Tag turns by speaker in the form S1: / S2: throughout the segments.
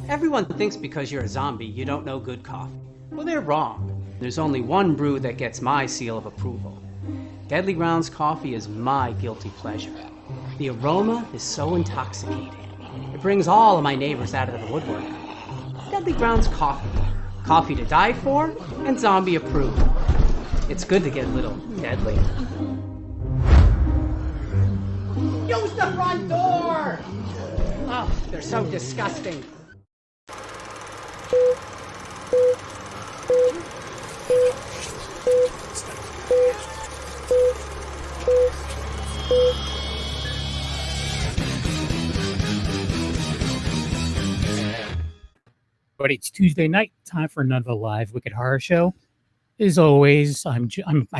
S1: Everyone thinks because you're a zombie, you don't know good coffee. Well, they're wrong. There's only one brew that gets my seal of approval. Deadly Grounds coffee is my guilty pleasure. The aroma is so intoxicating. It brings all of my neighbors out of the woodwork. Deadly Grounds coffee. Coffee to die for and zombie approved. It's good to get a little deadly. Use the front door! Oh, they're so disgusting.
S2: But it's Tuesday night, time for another live Wicked Horror Show. As always, I'm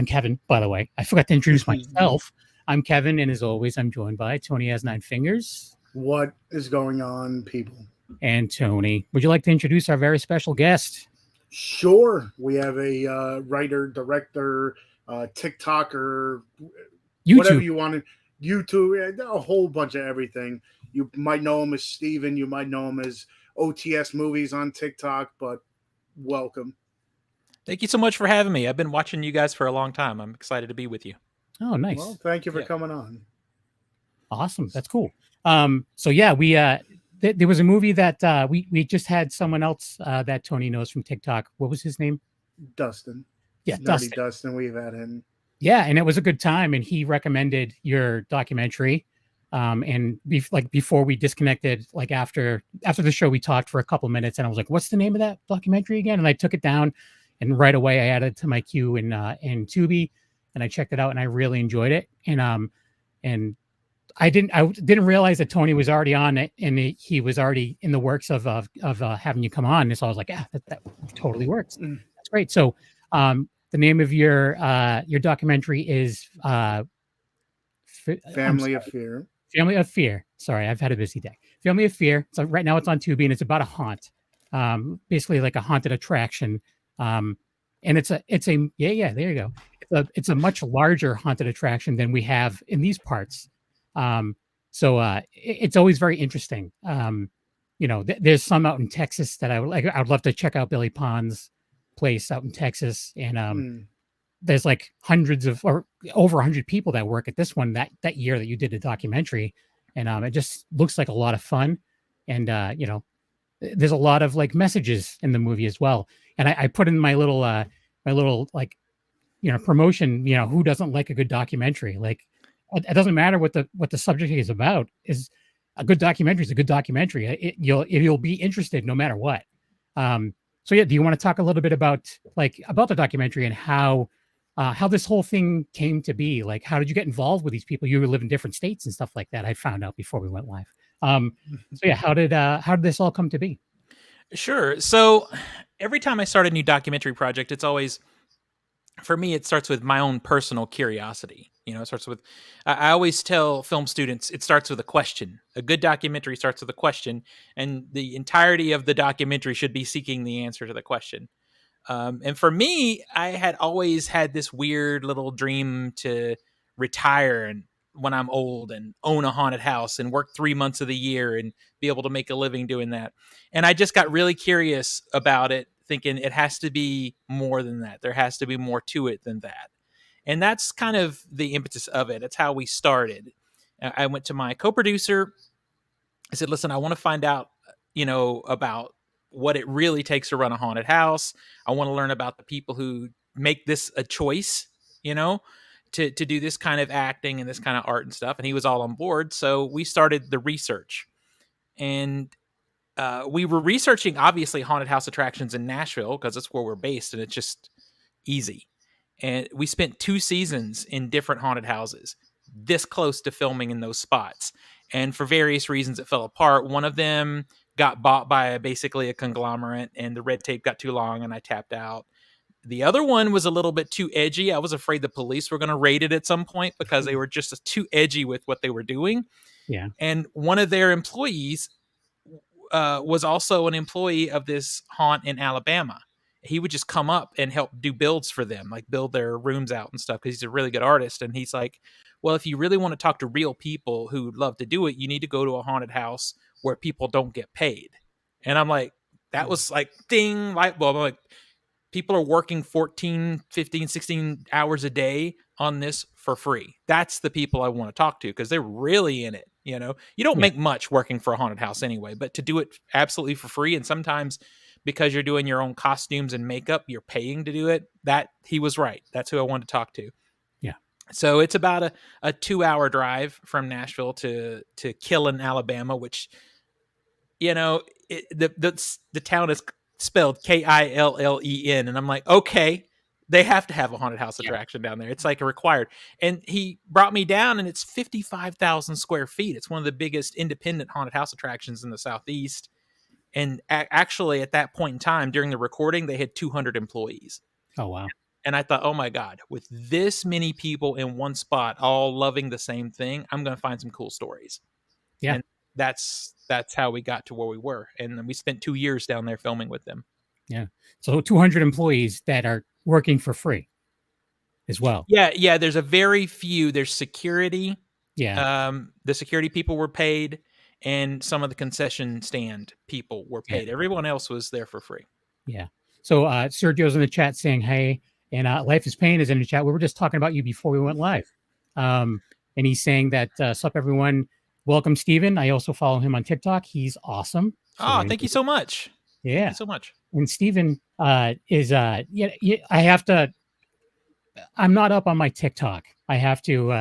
S2: Kevin, by the way. I forgot to introduce myself. I'm Kevin, and as always, I'm joined by Tony Has Nine Fingers.
S3: What is going on, people?
S2: And Tony, would you like to introduce our very special guest?
S3: Sure. We have a writer, director, TikToker,
S2: YouTube.
S3: Whatever you want. YouTube, a whole bunch of everything. You might know him as Steven. You might know him as OTS Movies on TikTok, but welcome.
S4: Thank you so much for having me. I've been watching you guys for a long time. I'm excited to be with you.
S2: Oh, nice.
S3: Well, thank you for coming on.
S2: Awesome. That's cool. So yeah, we there was a movie that we just had someone else that Tony knows from TikTok. What was his name?
S3: Dustin.
S2: Yeah,
S3: Nerdy Dustin. We've had him.
S2: Yeah, and it was a good time, and he recommended your documentary. And before we disconnected, like after the show, we talked for a couple of minutes, and I was like, "What's the name of that documentary again?" And I took it down, and right away I added it to my queue in Tubi, and I checked it out, and I really enjoyed it. And I didn't realize that Tony was already on it, and he was already in the works of having you come on. And so I was like, "Yeah, that totally works. That's great." So the name of your documentary is
S3: Family of Fear.
S2: Family of Fear. Sorry, I've had a busy day. Family of Fear. So right now it's on Tubi, and it's about a haunt, basically like a haunted attraction. And it's a yeah. There you go. It's a much larger haunted attraction than we have in these parts. So it's always very interesting. There's some out in Texas that I would love to check out. Billy Pond's place out in Texas, and there's like hundreds of or over 100 people that work at this one that year that you did a documentary, and it just looks like a lot of fun. And there's a lot of like messages in the movie as well. And I put in my little like promotion. Who doesn't like a good documentary? Like it doesn't matter what the subject is about. Is a good documentary is a good documentary. You'll be interested no matter what. So yeah, do you want to talk a little bit about the documentary and how this whole thing came to be? Like, how did you get involved with these people? You live in different states and stuff like that. I found out before we went live. So yeah, how did this all come to be?
S4: Sure. So every time I start a new documentary project, it's always, for me, it starts with my own personal curiosity. It starts with, I always tell film students, it starts with a question. A good documentary starts with a question, and the entirety of the documentary should be seeking the answer to the question. And for me, I had always had this weird little dream to retire when I'm old and own a haunted house and work 3 months of the year and be able to make a living doing that. And I just got really curious about it, thinking it has to be more than that. There has to be more to it than that. And that's kind of the impetus of it. It's how we started. I went to my co-producer. I said, listen, I want to find out, about what it really takes to run a haunted house. I want to learn about the people who make this a choice, to do this kind of acting and this kind of art and stuff. And he was all on board. So we started the research. And we were researching, obviously, haunted house attractions in Nashville because that's where we're based, and it's just easy. And we spent 2 seasons in different haunted houses, this close to filming in those spots. And for various reasons, it fell apart. One of them got bought by basically a conglomerate, and the red tape got too long, and I tapped out. The other one was a little bit too edgy. I was afraid the police were going to raid it at some point because they were just too edgy with what they were doing.
S2: Yeah.
S4: And one of their employees was also an employee of this haunt in Alabama. he would just come up and help do builds for them, like build their rooms out and stuff, because he's a really good artist. And he's like, well, if you really want to talk to real people who'd love to do it, you need to go to a haunted house where people don't get paid. And I'm like, that was like ding, light bulb. I'm like, people are working 14, 15, 16 hours a day on this for free. That's the people I want to talk to, because they're really in it. You know, you don't make much working for a haunted house anyway, but to do it absolutely for free, and sometimes because you're doing your own costumes and makeup, you're paying to do it. That he was right. That's who I wanted to talk to.
S2: Yeah.
S4: So it's about a 2-hour drive from Nashville to Killen, Alabama, which, you know, the town is spelled Killen, and I'm like, okay, they have to have a haunted house attraction down there. It's like a required. And he brought me down, and it's 55,000 square feet. It's one of the biggest independent haunted house attractions in the Southeast. And actually, at that point in time, during the recording, they had 200 employees.
S2: Oh, wow.
S4: And I thought, oh my God, with this many people in one spot, all loving the same thing, I'm going to find some cool stories.
S2: Yeah.
S4: And that's how we got to where we were. And then we spent 2 years down there filming with them.
S2: Yeah. So 200 employees that are working for free as well.
S4: Yeah. There's a very few. There's security.
S2: Yeah.
S4: The security people were paid, and some of the concession stand people were paid.
S2: Yeah.
S4: Everyone else was there for free.
S2: Yeah. So Sergio's in the chat saying, hey, and Life is Pain is in the chat. We were just talking about you before we went live. And he's saying that, sup, everyone. Welcome, Steven. I also follow him on TikTok. He's awesome.
S4: So thank you so much.
S2: Yeah.
S4: Thank you so much.
S2: And Steven is, I have to, I'm not up on my TikTok. I have to,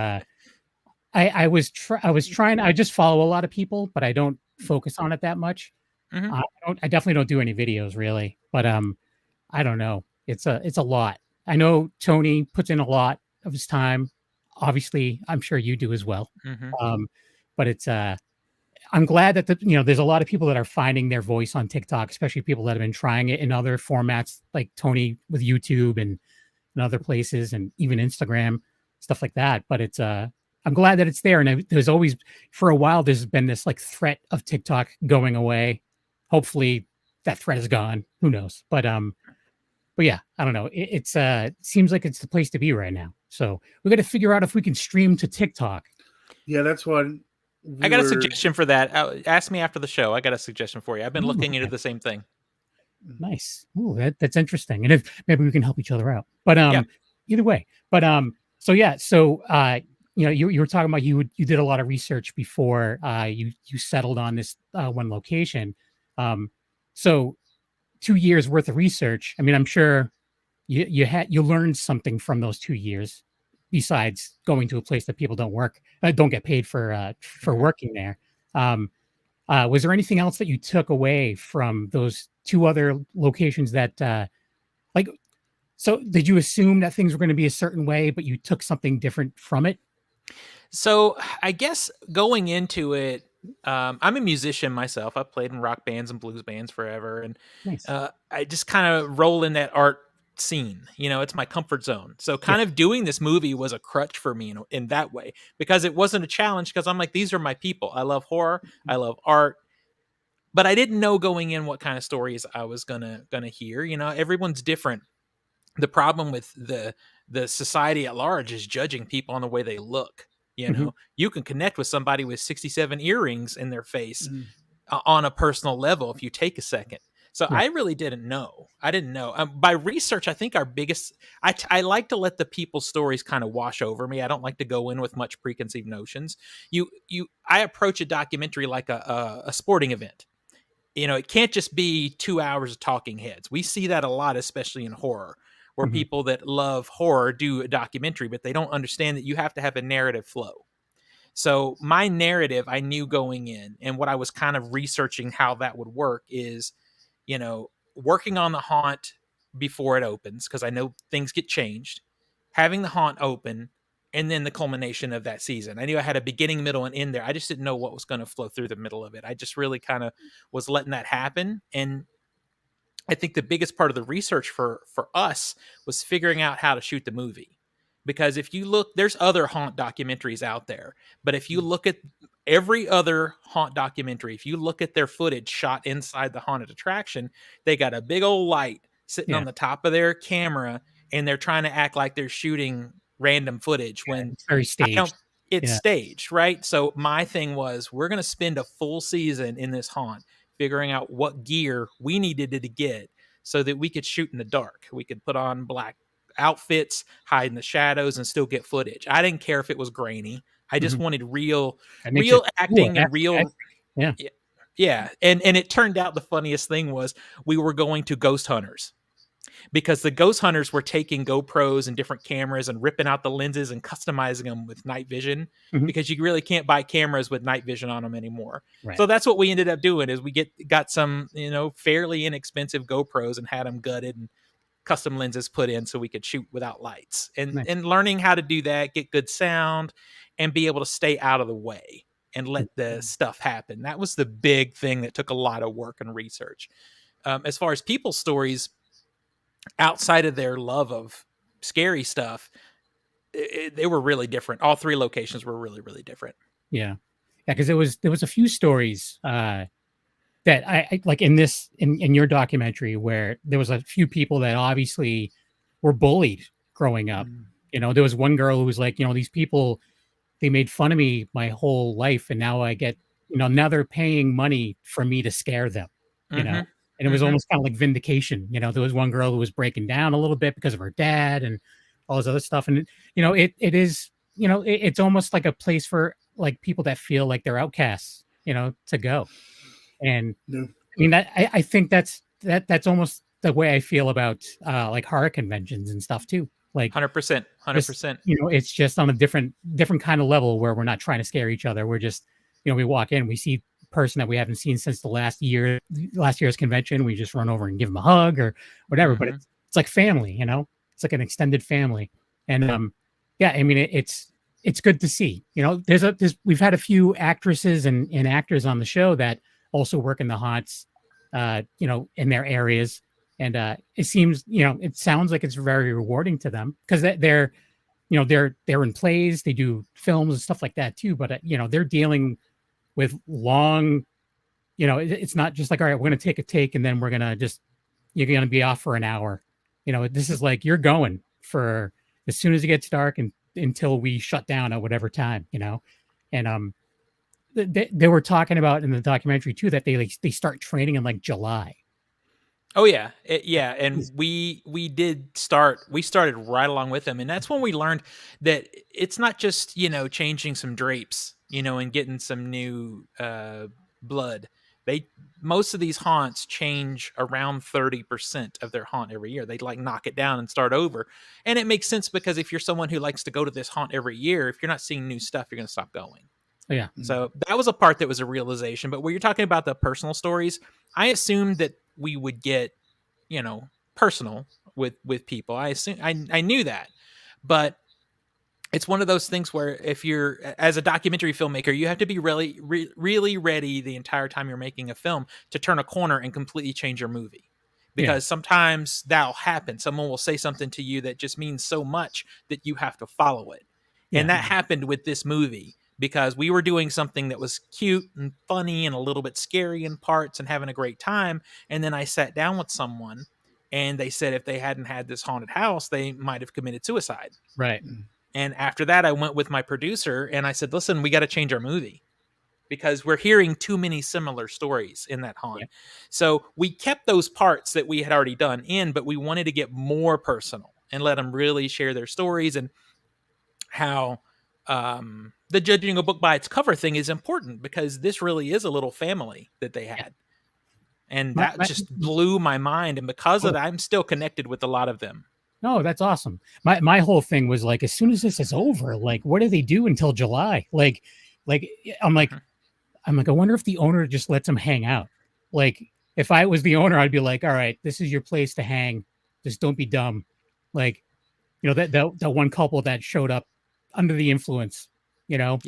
S2: I was trying, I just follow a lot of people, but I don't focus on it that much.
S4: Mm-hmm.
S2: I definitely don't do any videos really, but I don't know. It's a lot. I know Tony puts in a lot of his time. Obviously, I'm sure you do as well.
S4: Mm-hmm.
S2: But it's I'm glad that there's a lot of people that are finding their voice on TikTok, especially people that have been trying it in other formats like Tony with YouTube and other places, and even Instagram, stuff like that. But it's I'm glad that it's there. And there's always, for a while, there's been this like threat of TikTok going away. Hopefully that threat is gone. Who knows? But yeah, I don't know. It seems like it's the place to be right now. So we got to figure out if we can stream to TikTok.
S3: Yeah, that's what
S4: I got a suggestion for that. Ask me after the show. I got a suggestion for you. I've been looking into the same thing.
S2: Nice. Ooh, that's interesting. And if maybe we can help each other out. But either way. But so yeah, so you were talking about you did a lot of research before you settled on this one location. So 2 years worth of research. I mean, I'm sure you learned something from those 2 years, besides going to a place that people don't get paid for working there. Was there anything else that you took away from those 2 other locations that so did you assume that things were going to be a certain way, but you took something different from it?
S4: So I guess going into it, I'm a musician myself. I've played in rock bands and blues bands forever. And
S2: Nice.
S4: I just kind of roll in that art scene. It's my comfort zone. So kind of doing this movie was a crutch for me in that way, because it wasn't a challenge, because I'm like, these are my people. I love horror. I love art. But I didn't know going in what kind of stories I was gonna hear. Everyone's different. The problem with the society at large is judging people on the way they look. You can connect with somebody with 67 earrings in their face on a personal level if you take a second. So I really didn't know. I didn't know. By research, I think our biggest, I like to let the people's stories kind of wash over me. I don't like to go in with much preconceived notions. I approach a documentary like a sporting event. It can't just be 2 hours of talking heads. We see that a lot, especially in horror, where people that love horror do a documentary, but they don't understand that you have to have a narrative flow. So my narrative, I knew going in, and what I was kind of researching how that would work is, working on the haunt before it opens, because I know things get changed, having the haunt open, and then the culmination of that season. I knew I had a beginning, middle, and end there. I just didn't know what was going to flow through the middle of it. I just really kind of was letting that happen. And I think the biggest part of the research for us was figuring out how to shoot the movie. Because if you look, there's other haunt documentaries out there, but if you look at every other haunt documentary, if you look at their footage shot inside the haunted attraction, they got a big old light sitting on the top of their camera, and they're trying to act like they're shooting random footage when
S2: It's very staged.
S4: it's
S2: Yeah.
S4: staged, right? So my thing was, we're going to spend a full season in this haunt figuring out what gear we needed to get so that we could shoot in the dark. We could put on black outfits, hide in the shadows, and still get footage. I didn't care if it was grainy. I just wanted real acting and real.
S2: Yeah.
S4: Yeah. And it turned out the funniest thing was we were going to ghost hunters, because the ghost hunters were taking GoPros and different cameras and ripping out the lenses and customizing them with night vision, because you really can't buy cameras with night vision on them anymore.
S2: Right.
S4: So that's what we ended up doing, is we got some, fairly inexpensive GoPros and had them gutted and custom lenses put in so we could shoot without lights, and learning how to do that, get good sound, and be able to stay out of the way and let the stuff happen. That was the big thing that took a lot of work and research. As far as people's stories, outside of their love of scary stuff, they were really different. All three locations were really, really different.
S2: Yeah. Because there was a few stories that I like in your documentary, where there was a few people that obviously were bullied growing up. There was one girl who was like, these people, they made fun of me my whole life, and now I get, now they're paying money for me to scare them, and it was almost kind of like vindication. There was one girl who was breaking down a little bit because of her dad and all this other stuff. And, it is, it's almost like a place for like people that feel like they're outcasts, to go. And I mean, I think that's almost the way I feel about like horror conventions and stuff too. Like
S4: 100%.
S2: It's just on a different kind of level, where we're not trying to scare each other. We're just, we walk in, we see a person that we haven't seen since last year's convention. We just run over and give them a hug or whatever. But it's like family, it's like an extended family. And yeah, I mean, it's good to see. We've had a few actresses and actors on the show that also work in the haunts, in their areas. And it seems, it sounds like it's very rewarding to them, because they're in plays, they do films and stuff like that too. But they're dealing with long, it's not just like, all right, we're going to take a take and then you're going to be off for an hour. This is like, you're going for as soon as it gets dark and until we shut down at whatever time, and they were talking about in the documentary too that they start training in like July.
S4: Oh yeah. And we started right along with them. And that's when we learned that it's not just, changing some drapes, and getting some new blood. Most of these haunts change around 30% of their haunt every year. They like knock it down and start over. And it makes sense, because if you're someone who likes to go to this haunt every year, if you're not seeing new stuff, you're going to stop going.
S2: Yeah.
S4: So that was a part that was a realization. But when you're talking about the personal stories, I assumed that we would get, personal with people. I knew that, but it's one of those things where if you're, as a documentary filmmaker, you have to be really, really ready the entire time you're making a film to turn a corner and completely change your movie. Because sometimes that'll happen. Someone will say something to you that just means so much that you have to follow it. Yeah. And that happened with this movie, because we were doing something that was cute and funny and a little bit scary in parts and having a great time. And then I sat down with someone and they said if they hadn't had this haunted house, they might have committed suicide.
S2: Right.
S4: And after that, I went with my producer and I said, listen, we got to change our movie, because we're hearing too many similar stories in that haunt. Yeah. So we kept those parts that we had already done in, but we wanted to get more personal and let them really share their stories, and how the judging a book by its cover thing is important, because this really is a little family that they had. And that just blew my mind. And because of that, I'm still connected with a lot of them.
S2: No, that's awesome. My whole thing was like, as soon as this is over, like, what do they do until July? Like I'm like, I wonder if the owner just lets them hang out. Like, if I was the owner, I'd be like, all right, this is your place to hang. Just don't be dumb. Like, that one couple that showed up under the influence,
S4: yeah,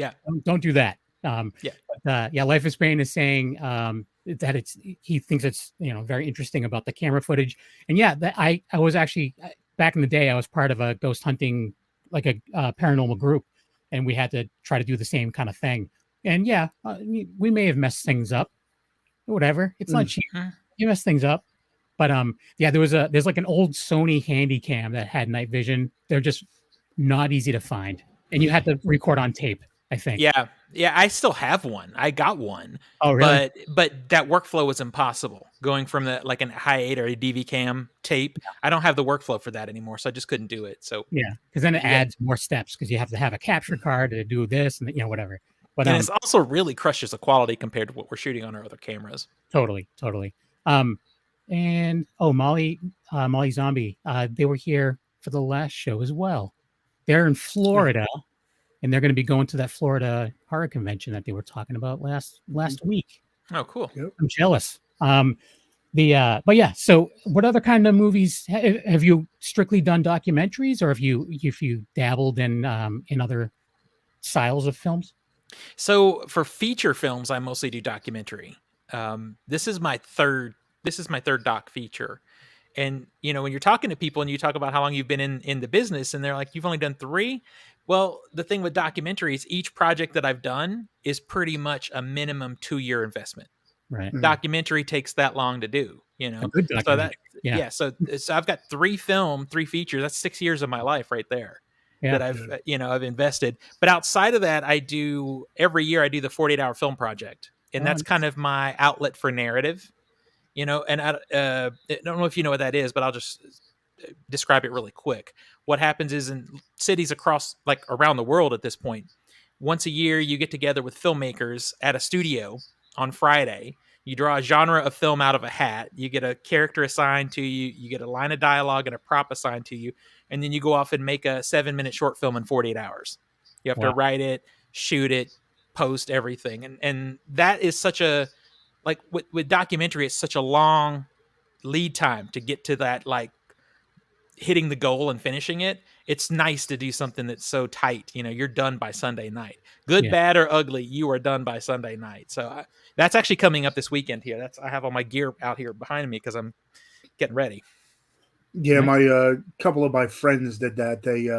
S2: don't do that. Life is Pain is saying that he thinks it's very interesting about the camera footage. And yeah, that I was actually, back in the day, I was part of a ghost hunting, like a paranormal group, and we had to try to do the same kind of thing. And yeah, we may have messed things up, whatever. It's not cheap. You mess things up, But yeah, there's like an old Sony Handycam that had night vision. They're just not easy to find, and you had to record on tape, I think.
S4: Yeah. Yeah, I still have one. I got one.
S2: Oh, really?
S4: But that workflow was impossible. Going from the like an high 8 or a DV cam tape, I don't have the workflow for that anymore, so I just couldn't do it. So
S2: Yeah, because then it
S4: Yeah.
S2: adds more steps because you have to have a capture card to do this and whatever. But
S4: and it's also really crushes the quality compared to what we're shooting on our other cameras.
S2: totally. And Molly Zombie, they were here for the last show as well. They're in Florida, and they're going to be going to that Florida horror convention that they were talking about last week.
S4: Oh, cool.
S3: Yep.
S2: I'm jealous. But yeah. So, what other kind of movies have you strictly done documentaries, or have you dabbled in other styles of films?
S4: So for feature films, I mostly do documentary. This is my third doc feature. And when you're talking to people and you talk about how long you've been in the business, and they're like, you've only done 3. Well, the thing with documentaries, each project that I've done is pretty much a minimum 2-year investment.
S2: Right.
S4: Documentary takes that long to do,
S2: A good documentary.
S4: So I've got 3 features. That's 6 years of my life right there.
S2: Yeah.
S4: That I've invested. But outside of that, every year I do the 48-hour film project, and that's kind of my outlet for narrative. And I don't know if you know what that is, but I'll just describe it really quick. What happens is in cities across, like around the world at this point, once a year you get together with filmmakers at a studio on Friday. You draw a genre of film out of a hat. You get a character assigned to you. You get a line of dialogue and a prop assigned to you. And then you go off and make a 7-minute short film in 48 hours. You have to write it, shoot it, post everything. And that is such a, like with documentary, it's such a long lead time to get to that, like hitting the goal and finishing it. It's nice to do something that's so tight. You're done by Sunday night. Good, bad, or ugly, you are done by Sunday night. So that's actually coming up this weekend here. I have all my gear out here behind me because I'm getting ready.
S3: Yeah, my couple of my friends did that. They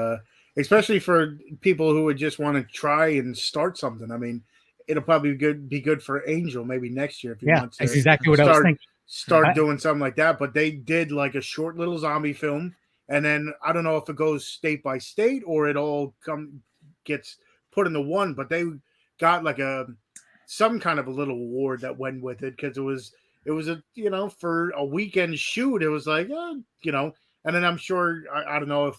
S3: especially for people who would just want to try and start something. I mean, it'll probably be good for Angel maybe next year if he wants to.
S2: That's exactly what I was thinking.
S3: Start doing something like that. But they did like a short little zombie film, and then I don't know if it goes state by state or it all gets put into one. But they got like some kind of a little award that went with it because it was a for a weekend shoot. It was like and then I'm sure I don't know if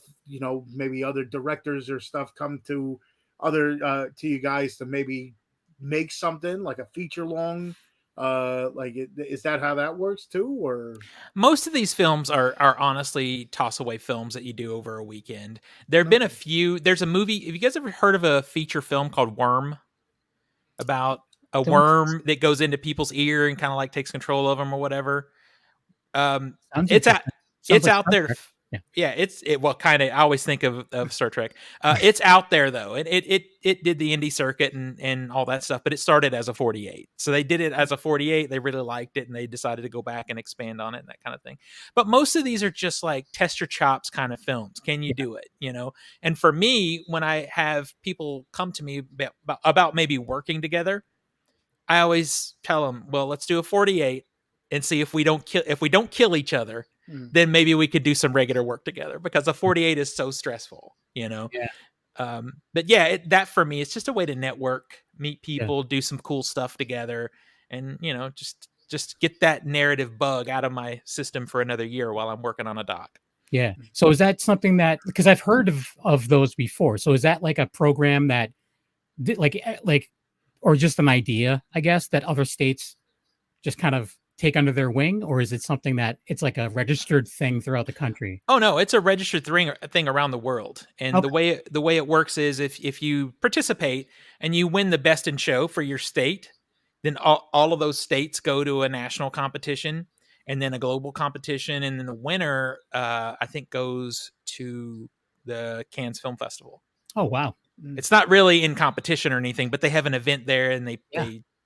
S3: maybe other directors or stuff come to to you guys to maybe make something like a feature long. Is that how that works too? Or
S4: most of these films are honestly toss away films that you do over a weekend. There have been a few. There's a movie. Have you guys ever heard of a feature film called Worm? About a worm that goes into people's ear and kind of like takes control of them or whatever. It's out there. Yeah, well, kind of. I always think of Star Trek. It's out there though. It did the indie circuit and all that stuff, but it started as a 48. So they did it as a 48. They really liked it and they decided to go back and expand on it and that kind of thing. But most of these are just like test your chops kind of films. Can you do it? And for me, when I have people come to me about maybe working together, I always tell them, well, let's do a 48 and see if we don't kill each other. Then maybe we could do some regular work together because a 48 is so stressful, Yeah. But yeah, that for me, it's just a way to network, meet people, do some cool stuff together, and just get that narrative bug out of my system for another year while I'm working on a doc.
S2: Yeah. So is that something that, because I've heard of those before. So is that like a program that like, or just an idea, I guess, that other states just kind of take under their wing, or is it something that it's like a registered thing throughout the country?
S4: Oh no, it's a registered thing around the world. And the way it works is if you participate and you win the best in show for your state, then all of those states go to a national competition and then a global competition, and then the winner I think goes to the Cannes Film Festival.
S2: Oh wow.
S4: It's not really in competition or anything, but they have an event there and they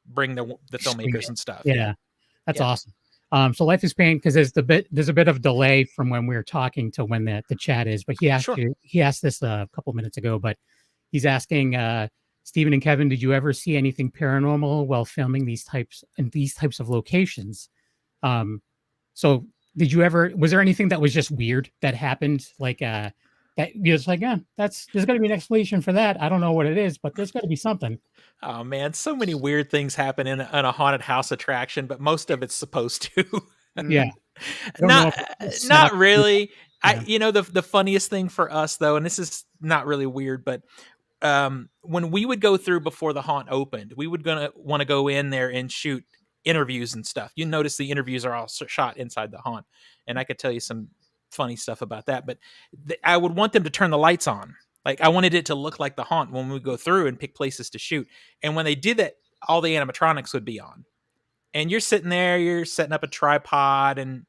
S4: bring the filmmakers and stuff.
S2: Yeah. That's awesome. So Life is Pain, because there's a bit of delay from when we were talking to when the chat is, but he asked this a couple minutes ago, but he's asking, Stephen and Kevin, did you ever see anything paranormal while filming these types of locations? So did you ever, was there anything that was just weird that happened? Like, that you're just like, there's got to be an explanation for that. I don't know what it is, but there's got to be something.
S4: Oh man, so many weird things happen in a haunted house attraction, but most of it's supposed to.
S2: Yeah. I don't know
S4: Not
S2: if it's set
S4: not
S2: up.
S4: really.
S2: Yeah.
S4: The funniest thing for us though, and this is not really weird, but when we would go through before the haunt opened, we would gonna want to go in there and shoot interviews and stuff. You notice the interviews are all shot inside the haunt, and I could tell you some funny stuff about that. But I would want them to turn the lights on. Like I wanted it to look like the haunt when we go through and pick places to shoot. And when they did that, all the animatronics would be on. And you're sitting there, you're setting up a tripod and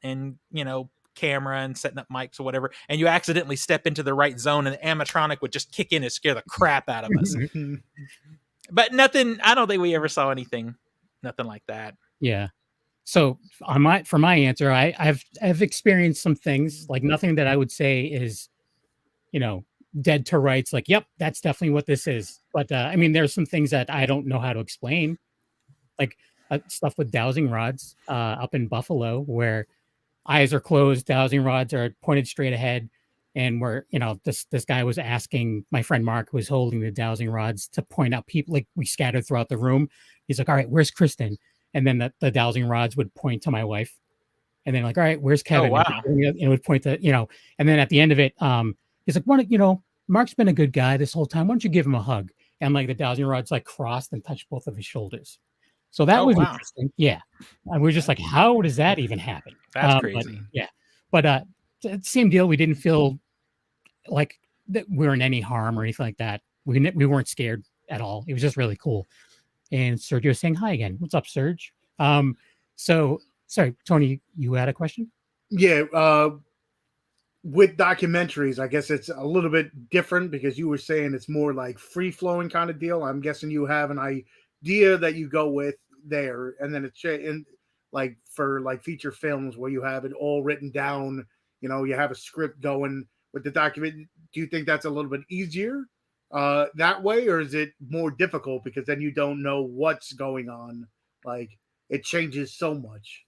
S4: camera and setting up mics or whatever, and you accidentally step into the right zone and the animatronic would just kick in and scare the crap out of us. But nothing, I don't think we ever saw nothing like that.
S2: Yeah. So for my answer, I've experienced some things, like nothing that I would say is, dead to rights. Like, yep, that's definitely what this is. But I mean, there's some things that I don't know how to explain, like stuff with dowsing rods up in Buffalo, where eyes are closed, dowsing rods are pointed straight ahead, and where this guy was asking my friend Mark, who was holding the dowsing rods, to point out people. Like, we scattered throughout the room. He's like, all right, where's Kristen? And then the dowsing rods would point to my wife, and then like, all right, where's Kevin?
S4: Oh, wow.
S2: And it would point to and then at the end of it, he's like, Mark's been a good guy this whole time. Why don't you give him a hug? And like the dowsing rods like crossed and touched both of his shoulders. So that was interesting. Yeah. And we're just like, how does that even happen?
S4: That's crazy.
S2: But same deal. We didn't feel like that we were in any harm or anything like that. We weren't scared at all. It was just really cool. And Sergio saying hi again. What's up, Serge? So sorry, Tony, you had a question?
S3: Yeah. With documentaries, I guess it's a little bit different because you were saying it's more like free flowing kind of deal. I'm guessing you have an idea that you go with there, and then it's in like for like feature films where you have it all written down. You have a script going with the document. Do you think that's a little bit easier that way, or is it more difficult because then you don't know what's going on? Like, it changes so much.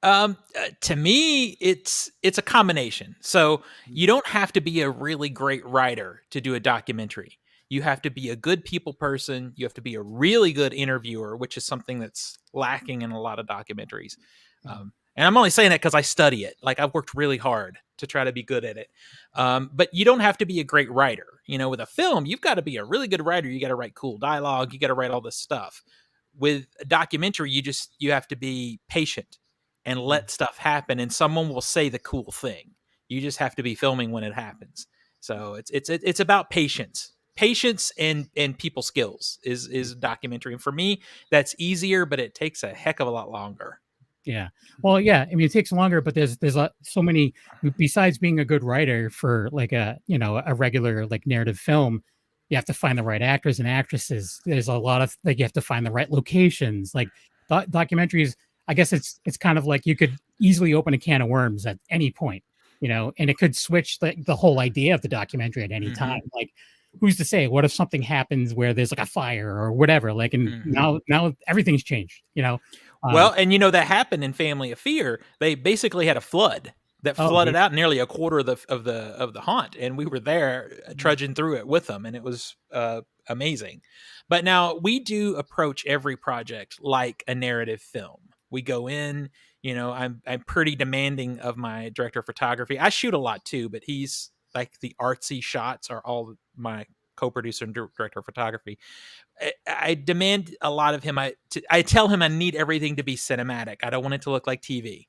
S4: To me, it's a combination. So you don't have to be a really great writer to do a documentary. You have to be a good people person. You have to be a really good interviewer, which is something that's lacking in a lot of documentaries. And I'm only saying that because I study it. Like, I've worked really hard to try to be good at it. But you don't have to be a great writer. With a film, you've got to be a really good writer. You got to write cool dialogue. You got to write all this stuff. With a documentary, you have to be patient and let stuff happen, and someone will say the cool thing. You just have to be filming when it happens. So it's about patience and people skills is documentary. And for me, that's easier, but it takes a heck of a lot longer.
S2: Yeah. Well, yeah. I mean, it takes longer, but there's so many, besides being a good writer for like a regular like narrative film, you have to find the right actors and actresses. There's a lot of like, you have to find the right locations. Like documentaries, I guess it's kind of like you could easily open a can of worms at any point, and it could switch the whole idea of the documentary at any time. Like, who's to say? What if something happens where there's like a fire or whatever? Like, and now everything's changed.
S4: Well, and that happened in Family of Fear. They basically had a flood that flooded out nearly a quarter of the haunt, and we were there trudging through it with them, and it was amazing. But now we do approach every project like a narrative film. We go in, I'm pretty demanding of my director of photography. I shoot a lot too, but he's like, the artsy shots are all my co-producer and director of photography. I demand a lot of him. I tell him I need everything to be cinematic. I don't want it to look like TV.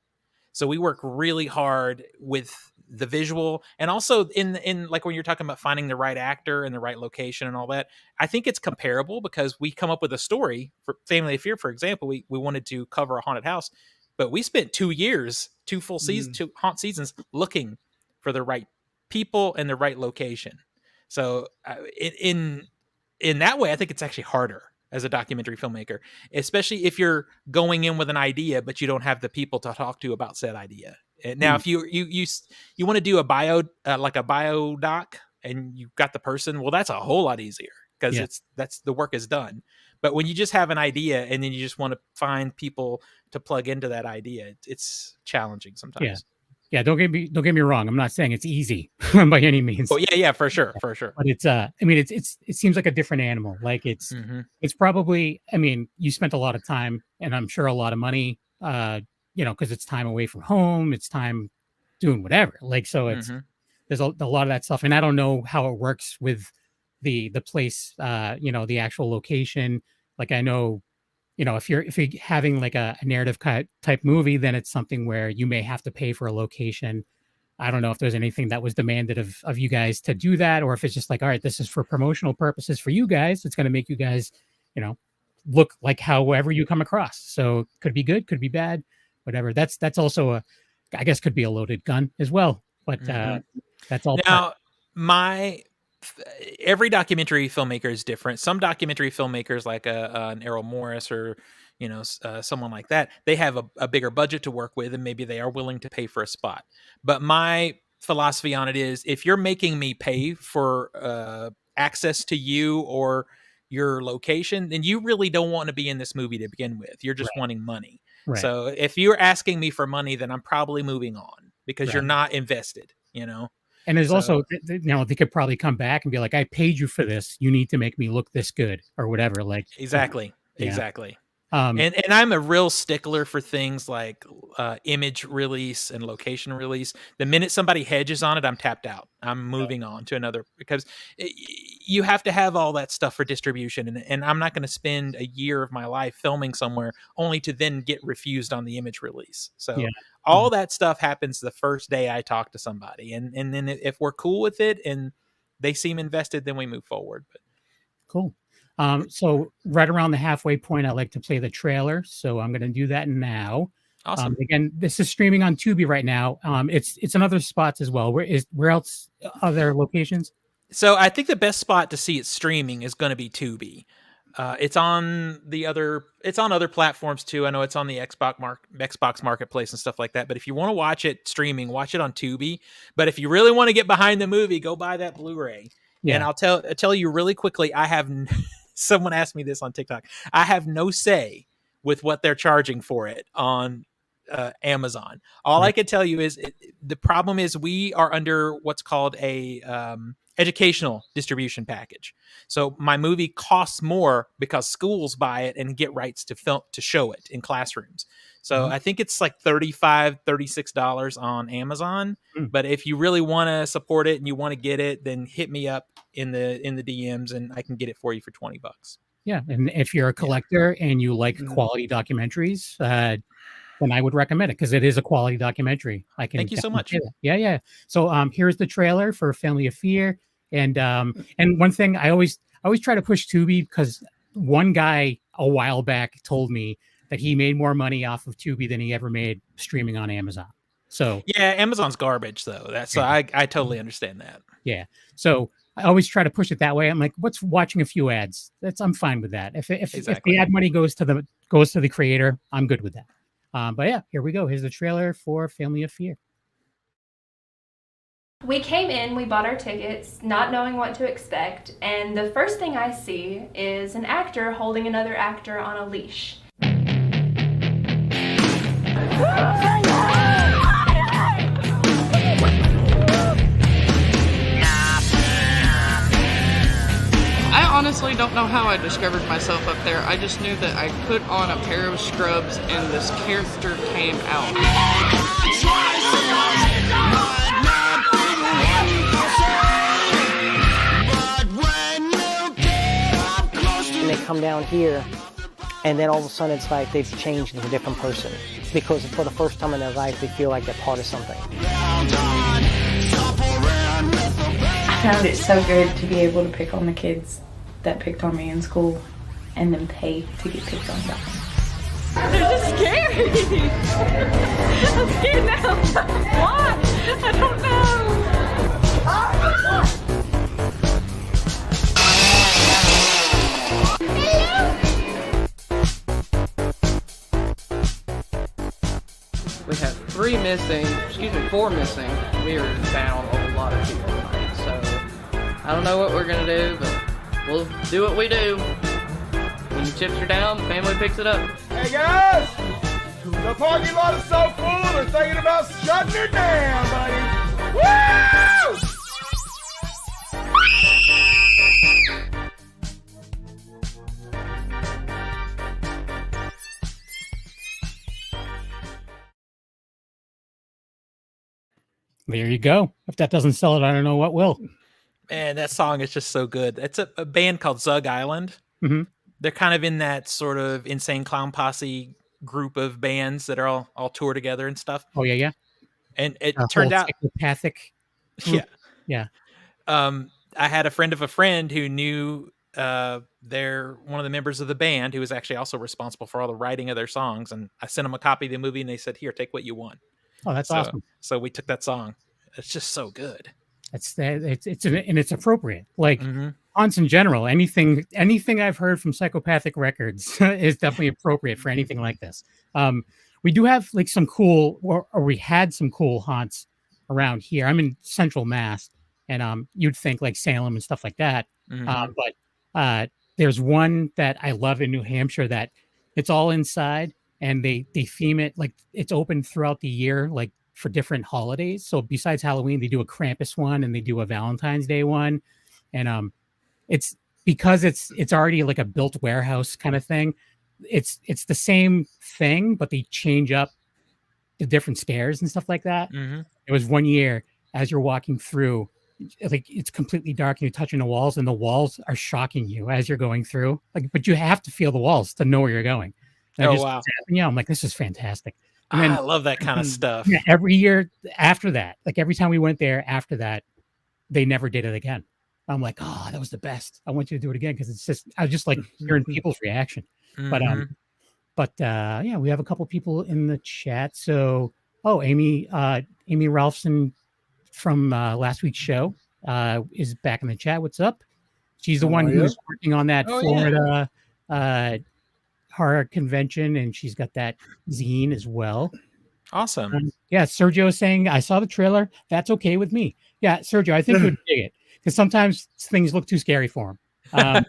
S4: So we work really hard with the visual, and also in like when you're talking about finding the right actor and the right location and all that, I think it's comparable because we come up with a story for Family of Fear. For example, we wanted to cover a haunted house, but we spent 2 years, 2 full seasons, 2 haunt seasons looking for the right people and the right location. So in that way, I think it's actually harder as a documentary filmmaker, especially if you're going in with an idea, but you don't have the people to talk to about said idea. And now, if you want to do a bio, like a bio doc, and you've got the person, well, that's a whole lot easier because that's the work is done. But when you just have an idea and then you just want to find people to plug into that idea, it's challenging sometimes.
S2: Yeah, don't get me wrong. I'm not saying it's easy by any means.
S4: Oh yeah, for sure.
S2: But it's I mean, it seems like a different animal. Like it's probably, I mean, you spent a lot of time and I'm sure a lot of money, because it's time away from home, it's time doing whatever. Like, so it's there's a lot of that stuff, and I don't know how it works with the place, the actual location. Like, I know, if you're having like a narrative type movie, then it's something where you may have to pay for a location. I don't know if there's anything that was demanded of you guys to do that, or if it's just like, all right, this is for promotional purposes for you guys. It's going to make you guys, look like however you come across. So could be good, could be bad, whatever. That's also I guess could be a loaded gun as well. But that's all.
S4: Now, every documentary filmmaker is different. Some documentary filmmakers, like an Arx Mortis or someone like that, they have a bigger budget to work with, and maybe they are willing to pay for a spot. But my philosophy on it is, if you're making me pay for access to you or your location, then you really don't want to be in this movie to begin with. You're just wanting money. Right. So if you're asking me for money, then I'm probably moving on, because you're not invested,
S2: And there's also, they could probably come back and be like, I paid you for this. You need to make me look this good or whatever. Like,
S4: exactly. And I'm a real stickler for things like image release and location release. The minute somebody hedges on it, I'm tapped out. I'm moving on to another, because you have to have all that stuff for distribution. And I'm not going to spend a year of my life filming somewhere only to then get refused on the image release. So all that stuff happens the first day I talk to somebody. And then if we're cool with it and they seem invested, then we move forward. But
S2: cool. So right around the halfway point, I like to play the trailer. So I'm going to do that now.
S4: Awesome.
S2: Again, this is streaming on Tubi right now. It's in other spots as well. Where else? Other locations?
S4: So I think the best spot to see it streaming is going to be Tubi. It's on other platforms too. I know it's on the Xbox Marketplace and stuff like that. But if you want to watch it streaming, watch it on Tubi. But if you really want to get behind the movie, go buy that Blu-ray. Yeah. And I'll tell you really quickly, someone asked me this on TikTok. I have no say with what they're charging for it on Amazon. All I can tell you is the problem is we are under what's called a educational distribution package. So my movie costs more because schools buy it and get rights to show it in classrooms. So I think it's like $35, $36 on Amazon. But if you really want to support it and you want to get it, then hit me up in the DMs and I can get it for you for $20.
S2: Yeah, and if you're a collector and you like quality documentaries, then I would recommend it, because it is a quality documentary.
S4: Thank you so much.
S2: Yeah. So here's the trailer for Family of Fear, and one thing I always try to push Tubi, because one guy a while back told me that he made more money off of Tubi than he ever made streaming on Amazon. So
S4: yeah, Amazon's garbage though. I totally understand that.
S2: Yeah. So I always try to push it that way. I'm like, what's watching a few ads? I'm fine with that. If the ad money goes to the creator, I'm good with that. But yeah, here we go. Here's the trailer for Family of Fear.
S5: We came in, we bought our tickets, not knowing what to expect, and the first thing I see is an actor holding another actor on a leash.
S6: I honestly don't know how I discovered myself up there. I just knew that I put on a pair of scrubs and this character came out.
S7: And they come down here, and then all of a sudden it's like they've changed into a different person, because for the first time in their life they feel like they're part of something.
S8: I found it so good to be able to pick on the kids that picked on me in school and then pay to get picked on by them.
S9: They're just scary. I'm scared now. Why? I don't know.
S6: We have 4 missing. We are down a lot of people tonight, so I don't know what we're gonna do, but we'll do what we do.
S10: When the chips are down, the family picks it up.
S11: Hey guys! The parking lot is so full, they're thinking about shutting it down, buddy. Woo!
S2: There you go. If that doesn't sell it, I don't know what will.
S4: Man, that song is just so good. It's a band called Zug Island.
S2: Mm-hmm.
S4: They're kind of in that sort of Insane Clown Posse group of bands that are all tour together and stuff.
S2: Oh, yeah.
S4: And it turned out
S2: psychopathic group. Yeah.
S4: I had a friend of a friend who knew they're one of the members of the band who was actually also responsible for all the writing of their songs. And I sent them a copy of the movie and they said, "Here, take what you want."
S2: Oh, that's awesome.
S4: So we took that song. It's just so good.
S2: It's appropriate. Like haunts in general, anything I've heard from Psychopathic Records is definitely appropriate for anything like this. We do have like some cool, or we had some cool haunts around here. I'm in Central Mass, and you'd think like Salem and stuff like that. But there's one that I love in New Hampshire that it's all inside. And they theme it like it's open throughout the year, like for different holidays. So besides Halloween, they do a Krampus one and they do a Valentine's Day one. And it's because it's already like a built warehouse kind of thing. It's the same thing, but they change up the different scares and stuff like that. It was one year as you're walking through, like it's completely dark and you're touching the walls and the walls are shocking you as you're going through. Like, but you have to feel the walls to know where you're going.
S4: Wow.
S2: Yeah, I'm like, this is fantastic.
S4: And then, I love that kind of stuff.
S2: Yeah, every year after that, like every time we went there after that, they never did it again. I'm like, oh, that was the best. I want you to do it again because it's just, I was just like hearing people's reaction. But yeah, we have a couple people in the chat. So, Amy Ralphson from last week's show is back in the chat. What's up? She's the one who's working on that Florida horror convention, and she's got that zine as well.
S4: Awesome.
S2: Yeah, Sergio is saying, I saw the trailer. That's okay with me. Yeah, Sergio, I think you'd dig it because sometimes things look too scary for him.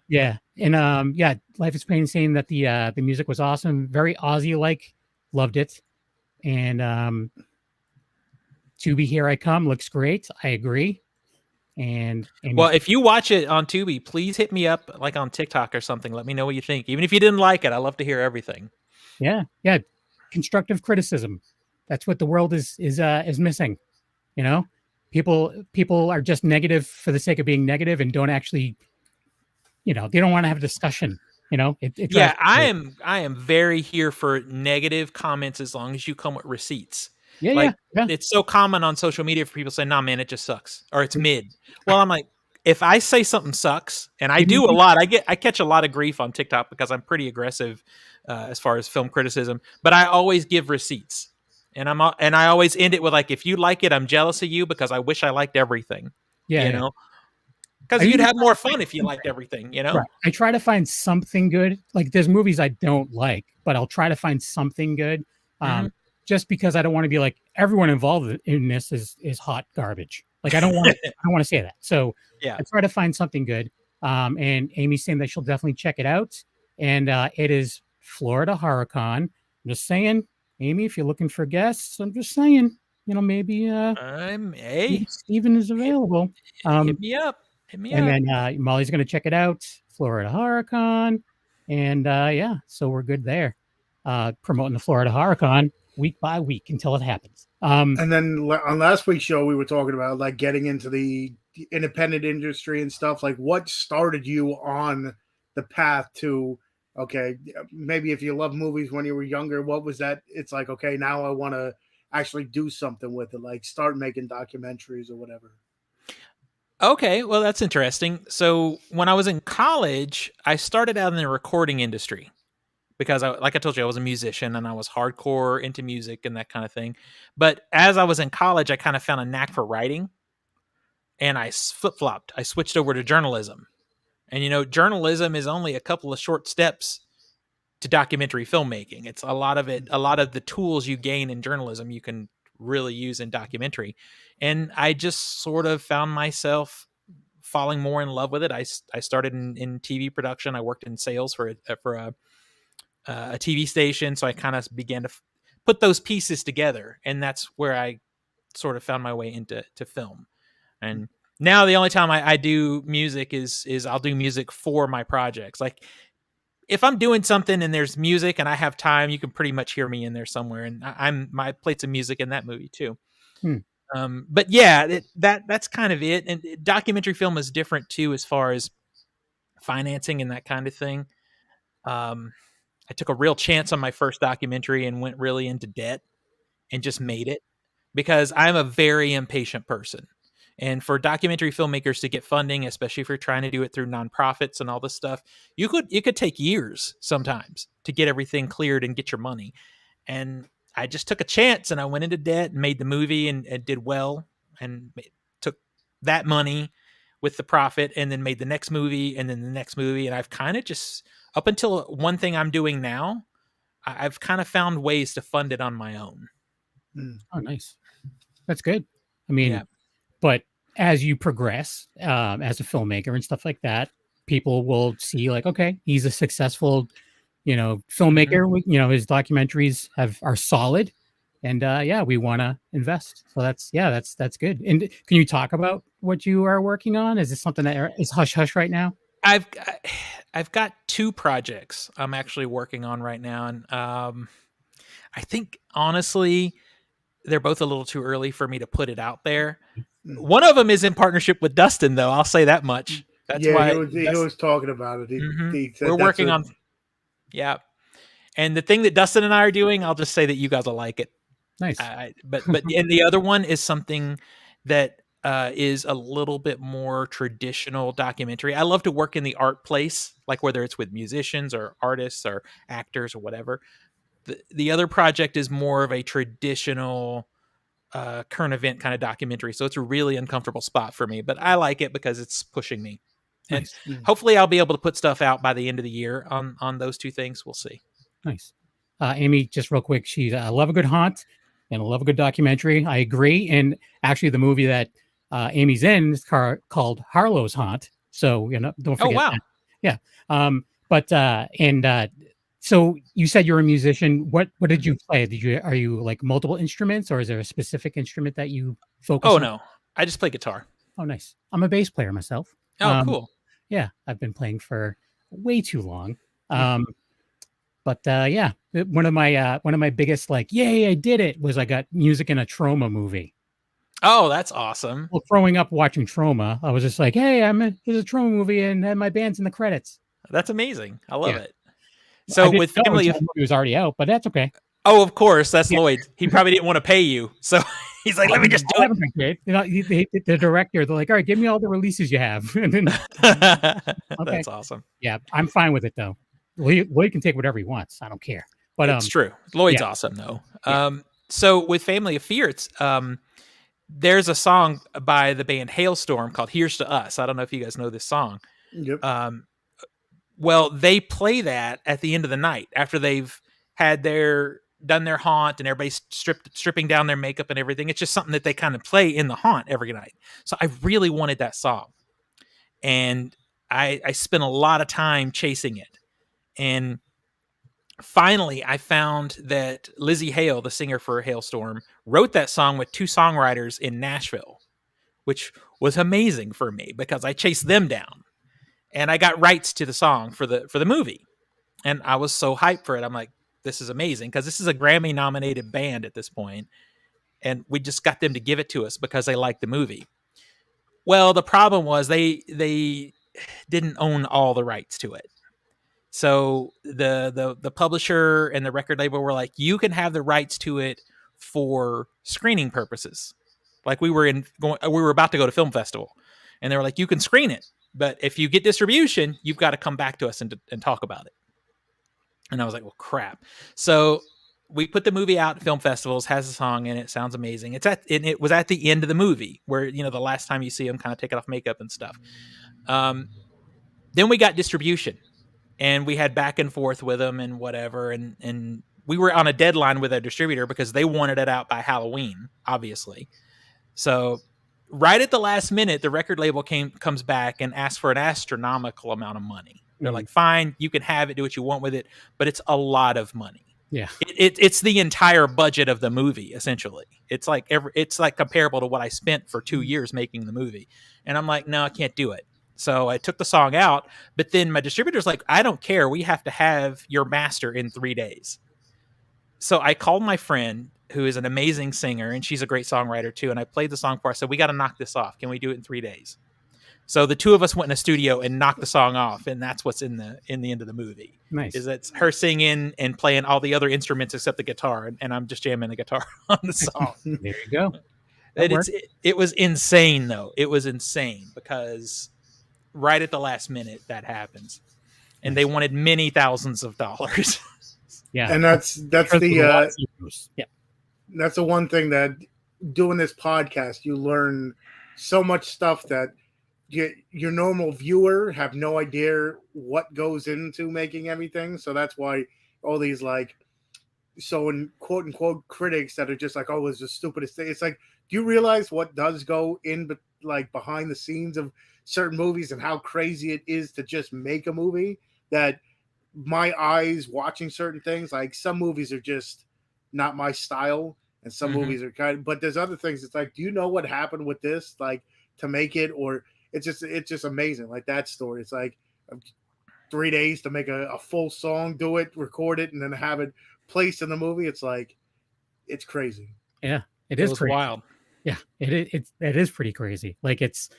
S2: Yeah, and yeah, Life is Pain saying that the music was awesome, very Aussie-like, loved it, and To Be Here I Come looks great. I agree. And
S4: well, if you watch it on Tubi, please hit me up like on TikTok or something. Let me know what you think. Even if you didn't like it, I love to hear everything.
S2: Yeah. Constructive criticism. That's what the world is missing. You know, people are just negative for the sake of being negative and don't actually, they don't want to have a discussion. I am very here for negative comments as long as you come with receipts. Yeah. It's so common on social media for people to say, "Nah, man, it just sucks," or "It's mid." Well, I'm like, if I say something sucks, and I do a lot, I catch a lot of grief on TikTok because I'm pretty aggressive as far as film criticism. But I always give receipts, and I always end it with like, "If you like it, I'm jealous of you because I wish I liked everything." Yeah, because you'd have more fun if you liked everything. Right. I try to find something good. Like there's movies I don't like, but I'll try to find something good. Just because I don't want to be like everyone involved in this is hot garbage. Like I don't want to say that. So yeah, I try to find something good. And Amy's saying that she'll definitely check it out. And it is Florida HorrorCon. I'm just saying, Amy, if you're looking for guests, I'm just saying, maybe Steven is available.
S4: Hit me up.
S2: And then Molly's going to check it out. Florida HorrorCon. And yeah, so we're good there. Promoting the Florida HorrorCon week by week until it happens.
S3: And then on last week's show, we were talking about like getting into the independent industry and stuff. Like, what started you on the path to, okay, maybe if you love movies when you were younger, what was that? It's like, okay, now I want to actually do something with it, like start making documentaries or whatever.
S4: Okay, well, that's interesting. So when I was in college, I started out in the recording industry. Because like I told you, I was a musician and I was hardcore into music and that kind of thing. But as I was in college, I kind of found a knack for writing and I flip-flopped. I switched over to journalism. And, journalism is only a couple of short steps to documentary filmmaking. It's a lot of the tools you gain in journalism, you can really use in documentary. And I just sort of found myself falling more in love with it. I started in TV production. I worked in sales for a TV station, so I kind of began to put those pieces together, and that's where I sort of found my way into film. And now the only time I do music is I'll do music for my projects. Like if I'm doing something and there's music and I have time, you can pretty much hear me in there somewhere. And I played some music in that movie too. But yeah, that's kind of it. And documentary film is different too, as far as financing and that kind of thing. I took a real chance on my first documentary and went really into debt and just made it, because I'm a very impatient person. And for documentary filmmakers to get funding, especially if you're trying to do it through nonprofits and all this stuff, it could take years sometimes to get everything cleared and get your money. And I just took a chance and I went into debt and made the movie and did well, and took that money with the profit and then made the next movie and then the next movie. And I've kind of just, up until one thing I'm doing now, I've kind of found ways to fund it on my own.
S2: Oh, nice. That's good. I mean, but as you progress as a filmmaker and stuff like that, people will see like, okay, he's a successful, filmmaker. His documentaries are solid, and we want to invest. So that's good. And can you talk about what you are working on? Is this something that is hush hush right now?
S4: I've got 2 projects I'm actually working on right now, and I think honestly they're both a little too early for me to put it out there. One of them is in partnership with Dustin, though. I'll say that much. That's why
S3: he was talking about it. He said
S4: we're working on. Yeah, and the thing that Dustin and I are doing, I'll just say that you guys will like it.
S2: Nice.
S4: But and the other one is something that is a little bit more traditional documentary. I love to work in the art place, like whether it's with musicians or artists or actors or whatever. The other project is more of a traditional current event kind of documentary. So it's a really uncomfortable spot for me, but I like it because it's pushing me. Nice. And hopefully I'll be able to put stuff out by the end of the year on those 2 things. We'll see.
S2: Nice. Amy, just real quick, she's I love a good haunt and I love a good documentary. I agree. And actually the movie that Amy's in is called Harlow's Haunt. So, don't forget.
S4: Oh, wow.
S2: That. Yeah. So you said you're a musician. What did you play? Are you like multiple instruments, or is there a specific instrument that you focus on?
S4: Oh, no. I just play guitar.
S2: Oh, nice. I'm a bass player myself.
S4: Oh, cool.
S2: Yeah. I've been playing for way too long. But one of my biggest yay, I did it was I got music in a Trauma movie.
S4: Oh, that's awesome.
S2: Well, growing up watching Trauma, I was just like, hey, there's a Trauma movie and my band's in the credits.
S4: That's amazing. I love it. So with family,
S2: it was already out, but that's okay.
S4: Oh, of course, that's Lloyd. He probably didn't want to pay you, so he's like, "Let me just do it."
S2: The director, they're like, "All right, give me all the releases you have." And then,
S4: That's awesome.
S2: Yeah, I'm fine with it though. Lloyd can take whatever he wants. I don't care. But
S4: it's true. Lloyd's awesome though. Yeah. So with Family of Fear, it's there's a song by the band Hailstorm called "Here's to Us." I don't know if you guys know this song.
S3: Yep.
S4: Well, they play that at the end of the night after they've had done their haunt and everybody's stripping down their makeup and everything. It's just something that they kind of play in the haunt every night. So I really wanted that song, and I spent a lot of time chasing it. And finally, I found that Lizzie Hale, the singer for Hailstorm, wrote that song with 2 songwriters in Nashville, which was amazing for me because I chased them down. And I got rights to the song for the movie. And I was so hyped for it. I'm like, this is amazing, because this is a Grammy-nominated band at this point. And we just got them to give it to us because they liked the movie. Well, the problem was they didn't own all the rights to it. So the publisher and the record label were like, you can have the rights to it for screening purposes. Like we were about to go to film festival, and they were like, you can screen it, but if you get distribution, you've got to come back to us and talk about it. And I was like, well, crap. So we put the movie out at film festivals, has a song in it, sounds amazing. It was at the end of the movie where, the last time you see him kind of taking off makeup and stuff. Then we got distribution, and we had back and forth with them and whatever. And we were on a deadline with our distributor because they wanted it out by Halloween, obviously. So right at the last minute, the record label comes back and asks for an astronomical amount of money. They're like, fine, you can have it, do what you want with it, but it's a lot of money.
S2: Yeah.
S4: It's the entire budget of the movie, essentially. It's like comparable to what I spent for 2 years making the movie. And I'm like, no, I can't do it. So I took the song out, but then my distributor's like, I don't care. We have to have your master in 3 days. So I called my friend, who is an amazing singer, and she's a great songwriter too. And I played the song for her. I said, we got to knock this off. Can we do it in 3 days? So the two of us went in a studio and knocked the song off, and that's what's in the end of the movie.
S2: Nice.
S4: Is that's her singing and playing all the other instruments except the guitar, and I'm just jamming the guitar on the song.
S2: There you go.
S4: It was insane though. It was insane because right at the last minute that happens, and they wanted many thousands of dollars.
S2: Yeah,
S3: and that's the that's the one thing that doing this podcast, you learn so much stuff that your normal viewer have no idea what goes into making everything. So that's why all these in quote unquote critics that are just like, oh, it's the stupidest thing. It's like, do you realize what does go in behind the scenes of certain movies and how crazy it is to just make a movie? That my eyes watching certain things, like some movies are just not my style, and some movies are but there's other things. It's like, do you know what happened with this, to make it? Or it's just amazing. Like that story. It's like 3 days to make a full song, do it, record it, and then have it placed in the movie. It's like, it's crazy.
S2: Yeah, it is crazy.
S4: Wild.
S2: Yeah, it is pretty crazy. Like it's,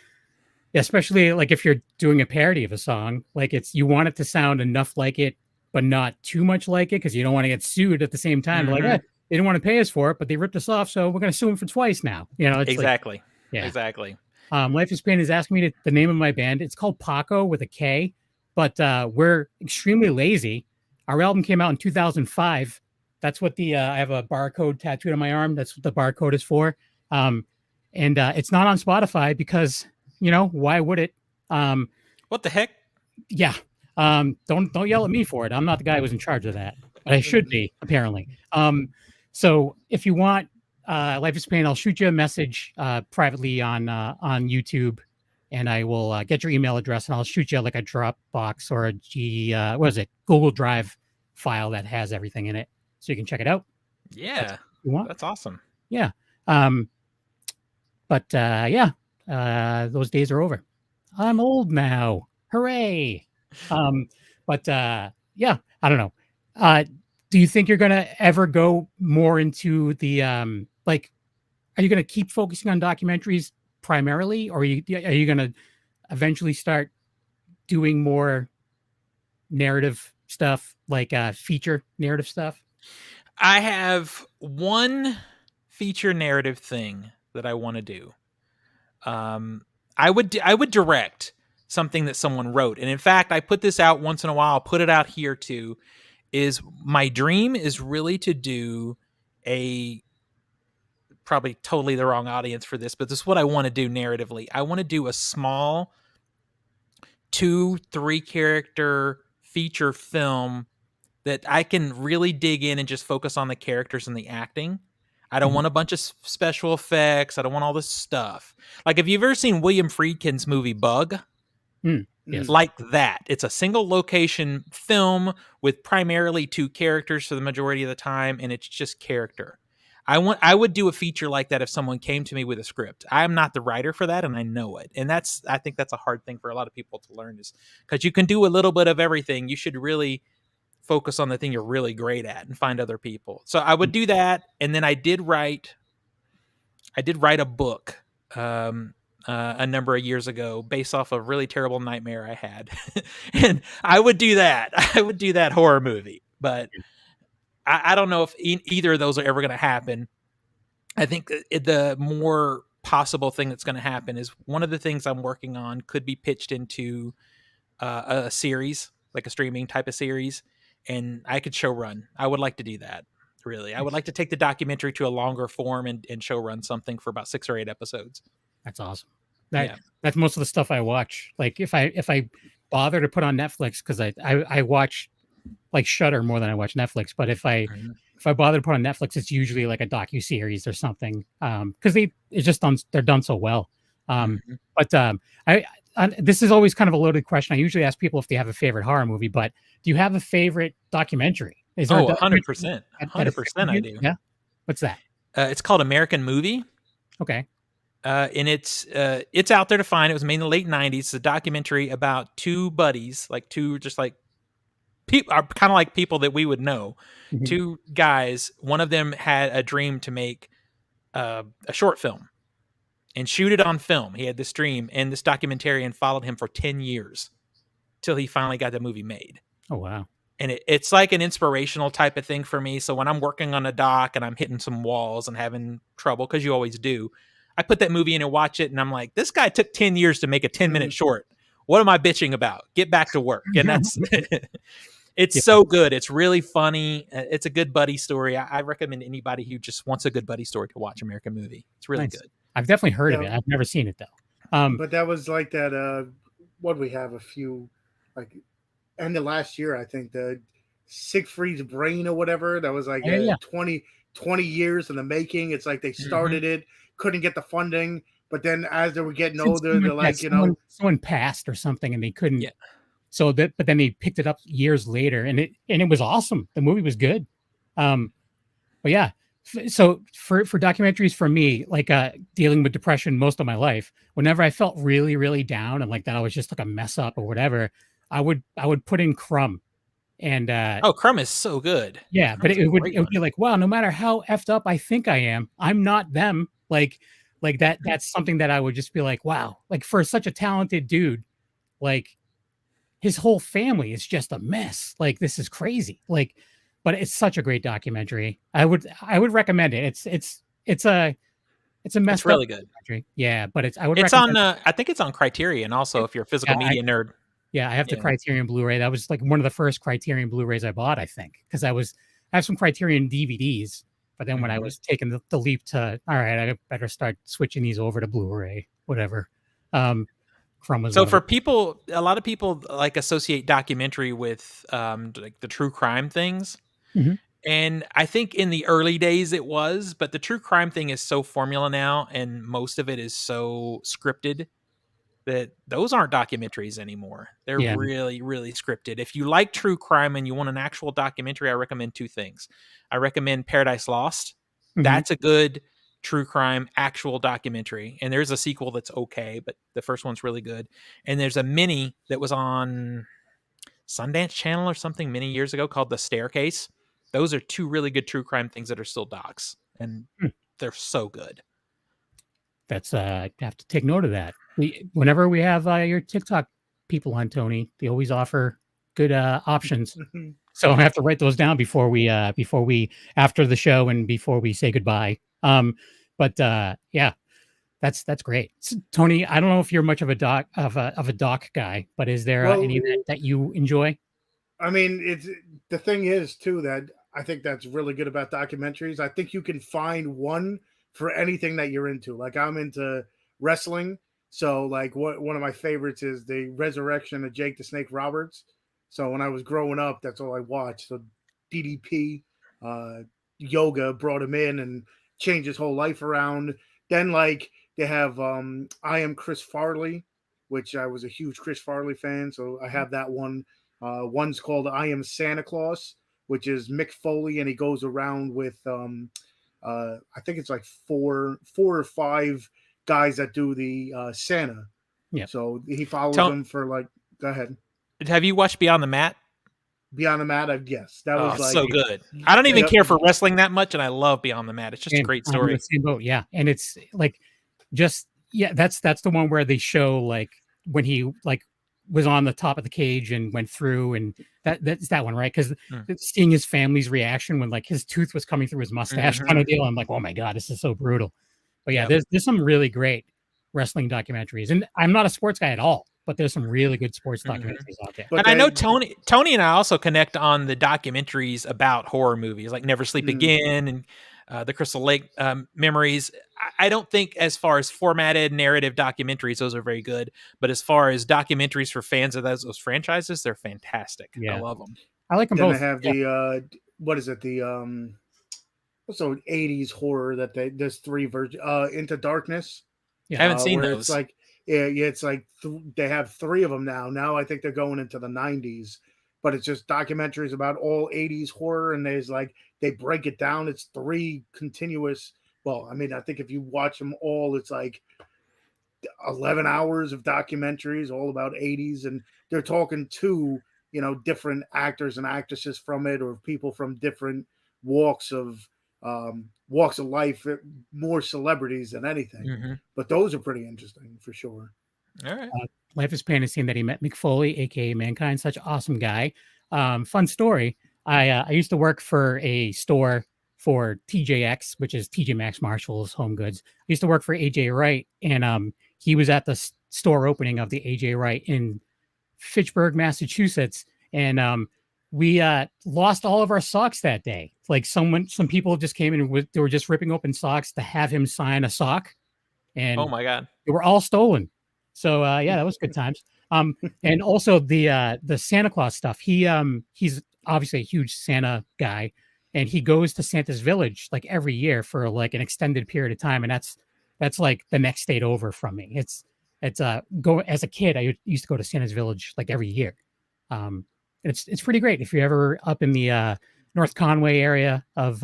S2: especially like if you're doing a parody of a song, like you want it to sound enough like it, but not too much like it, because you don't want to get sued at the same time. Like, they didn't want to pay us for it, but they ripped us off, so we're going to sue them for twice now. It's
S4: exactly.
S2: Yeah,
S4: exactly.
S2: Life is Pain is asking me the name of my band. It's called Paco with a K, but we're extremely lazy. Our album came out in 2005. That's what I have a barcode tattooed on my arm. That's what the barcode is for. And it's not on Spotify because, why would it?
S4: What the heck?
S2: Yeah. Don't yell at me for it. I'm not the guy who was in charge of that, but I should be, apparently. So if you want Life is Pain, I'll shoot you a message privately on YouTube, and I will get your email address, and I'll shoot you like a Dropbox or a Google Drive file that has everything in it, so you can check it out.
S4: Yeah, that's awesome.
S2: Yeah. Those days are over. I'm old now. Hooray. I don't know. Do you think you're going to ever go more into the, are you going to keep focusing on documentaries primarily, or are you going to eventually start doing more narrative stuff, like feature narrative stuff?
S4: I have one feature narrative thing that I want to do. I would direct something that someone wrote. And in fact, I put this out once in a while. I'll put it out here too. Is my dream is really to do probably totally the wrong audience for this, but this is what I want to do narratively. I want to do a small 2-3 character feature film that I can really dig in and just focus on the characters and the acting. I don't want a bunch of special effects. I don't want all this stuff. Like, have you ever seen William Friedkin's movie Bug?
S2: Yes.
S4: Like that. It's a single location film with primarily 2 characters for the majority of the time, and it's just character. I would do a feature like that if someone came to me with a script. I'm not the writer for that, and I know it. And I think that's a hard thing for a lot of people to learn, is because you can do a little bit of everything. You should really focus on the thing you're really great at and find other people. So I would do that. And then I did write a book a number of years ago based off a really terrible nightmare I had. And I would do that. I would do that horror movie, but I don't know if either of those are ever going to happen. I think the more possible thing that's going to happen is one of the things I'm working on could be pitched into a series, like a streaming type of series, and I could show run. I would like to do that. Really. I would like to take the documentary to a longer form and show run something for about 6 or 8 episodes.
S2: That's awesome. That's most of the stuff I watch. Like if I bother to put on Netflix, because I watch like Shudder more than I watch Netflix, but if I bother to put on Netflix, it's usually like a docu-series or something, because they're done so well.
S4: Mhm.
S2: But this is always kind of a loaded question. I usually ask people if they have a favorite horror movie, but do you have a favorite documentary? Is there a
S4: Oh,
S2: documentary
S4: 100%.
S2: that
S4: 100%
S2: affected
S4: I
S2: you?
S4: do.
S2: Yeah. What's that?
S4: It's called American Movie.
S2: Okay.
S4: And it's out there to find. It was made in the late '90s. It's a documentary about two buddies, like two just like people, are kind of like people that we would know.
S2: Mhm.
S4: Two guys. One of them had a dream to make a short film and shoot it on film. He had this dream, and this documentarian followed him for 10 years till he finally got the movie made.
S2: Oh wow.
S4: And it's like an inspirational type of thing for me. So when I'm working on a doc and I'm hitting some walls and having trouble, because you always do, I put that movie in and watch it, and I'm like, this guy took 10 years to make a 10-minute short. What am I bitching about? Get back to work. And that's it's so good. It's really funny. It's a good buddy story. I recommend anybody who just wants a good buddy story to watch American Movie. It's really
S2: Nice.
S4: good.
S2: I've definitely heard of it. I've never seen it though.
S3: But that was like that. What we have a few, like end of last year, I think the Siegfried's Brain or whatever. That was like 20 years in the making. It's like they started it, couldn't get the funding, but then as they were getting older, they're like,
S2: someone passed or something, and they couldn't. Yeah. So that, but then they picked it up years later, and it was awesome. The movie was good. But yeah. So for documentaries, for me, like dealing with depression most of my life, whenever I felt really, really down and like that I was just like a mess up or whatever, I would put in Crumb. And
S4: Crumb is so good.
S2: Yeah, but it would be like, wow, no matter how effed up I think I am, I'm not them. Like that. That's something that I would just be like, wow, like for such a talented dude, like his whole family is just a mess. Like this is crazy. Like, but it's such a great documentary. I would recommend it. It's a mess.
S4: It's really good.
S2: Yeah, but it's
S4: on. I think it's on Criterion also. If you're a physical media nerd.
S2: Yeah, I have the Criterion Blu-ray. That was like one of the first Criterion Blu-rays I bought, I think, because I have some Criterion DVDs. But then when I was taking the leap to, all right, I better start switching these over to Blu-ray, whatever.
S4: So for people, a lot of people like associate documentary with like the true crime things.
S2: Mm-hmm.
S4: And I think in the early days it was, but the true crime thing is so formula now, and most of it is so scripted that those aren't documentaries anymore. They're really, really scripted. If you like true crime and you want an actual documentary, I recommend two things. I recommend Paradise Lost. Mm-hmm. That's a good true crime actual documentary. And there's a sequel that's okay, but the first one's really good. And there's a mini that was on Sundance Channel or something many years ago called The Staircase. Those are two really good true crime things that are still docs, and they're so good.
S2: That's I have to take note of that. Whenever we have your TikTok people on, Tony, they always offer good options. So I have to write those down before we after the show and before we say goodbye. But yeah, that's great. So, Tony, I don't know if you're much of a doc guy, but is there any that you enjoy?
S3: I mean, it's the thing is too that I think that's really good about documentaries. I think you can find one for anything that you're into. Like I'm into wrestling. So like one of my favorites is the resurrection of Jake the Snake Roberts. So when I was growing up, that's all I watched. So DDP, yoga brought him in and changed his whole life around. Then like they have I Am Chris Farley, which I was a huge Chris Farley fan. So I have that one. One's called I Am Santa Claus, which is Mick Foley, and he goes around with I think it's like four or five guys that do the Santa.
S2: Yeah.
S3: So he follows them for like. Go ahead.
S4: Have you watched Beyond the Mat?
S3: Beyond the Mat, yes, that was like
S4: so good. I don't even care for wrestling that much, and I love Beyond the Mat. It's just a great story.
S2: I'm the same boat, yeah, and it's like just that's the one where they show like when he like was on the top of the cage and went through, and that's that one, right? Because seeing his family's reaction when like his tooth was coming through his mustache kind of deal, I'm like, oh my god, this is so brutal. But yeah, there's some really great wrestling documentaries, and I'm not a sports guy at all, but there's some really good sports documentaries out there.
S4: And I know Tony and I also connect on the documentaries about horror movies, like Never Sleep Again and the Crystal Lake Memories. I don't think as far as formatted narrative documentaries, those are very good. But as far as documentaries for fans of those franchises, they're fantastic.
S2: Yeah.
S4: I love them.
S2: I like them both.
S3: They have the what is it? The what's the 80s horror that there's three versions. Into Darkness.
S2: Yeah.
S4: I haven't seen
S3: where
S4: those.
S3: it's like, it's like they have 3 of them now. Now I think they're going into the 90s, but it's just documentaries about all 80s horror, and there's like they break it down. It's 3 continuous. Well, I mean, I think if you watch them all, it's like 11 hours of documentaries all about 80s, and they're talking to different actors and actresses from it, or people from different walks of life, more celebrities than anything.
S4: Mm-hmm.
S3: But those are pretty interesting for sure.
S4: All right.
S2: Life is Pain is saying that he met Mick Foley, aka Mankind, such an awesome guy. Fun story. I used to work for a store for TJX, which is TJ Maxx Marshall's Home Goods. I used to work for AJ Wright, and he was at the store opening of the AJ Wright in Fitchburg, Massachusetts, and we lost all of our socks that day. Like some people just came in and they were just ripping open socks to have him sign a sock, and
S4: Oh my God,
S2: they were all stolen. So yeah, that was good times. And also the Santa Claus stuff. He's obviously a huge Santa guy, and he goes to Santa's Village like every year for like an extended period of time, and that's like the next state over from me. It's go as a kid. I used to go to Santa's Village like every year. It's pretty great if you're ever up in the North Conway area of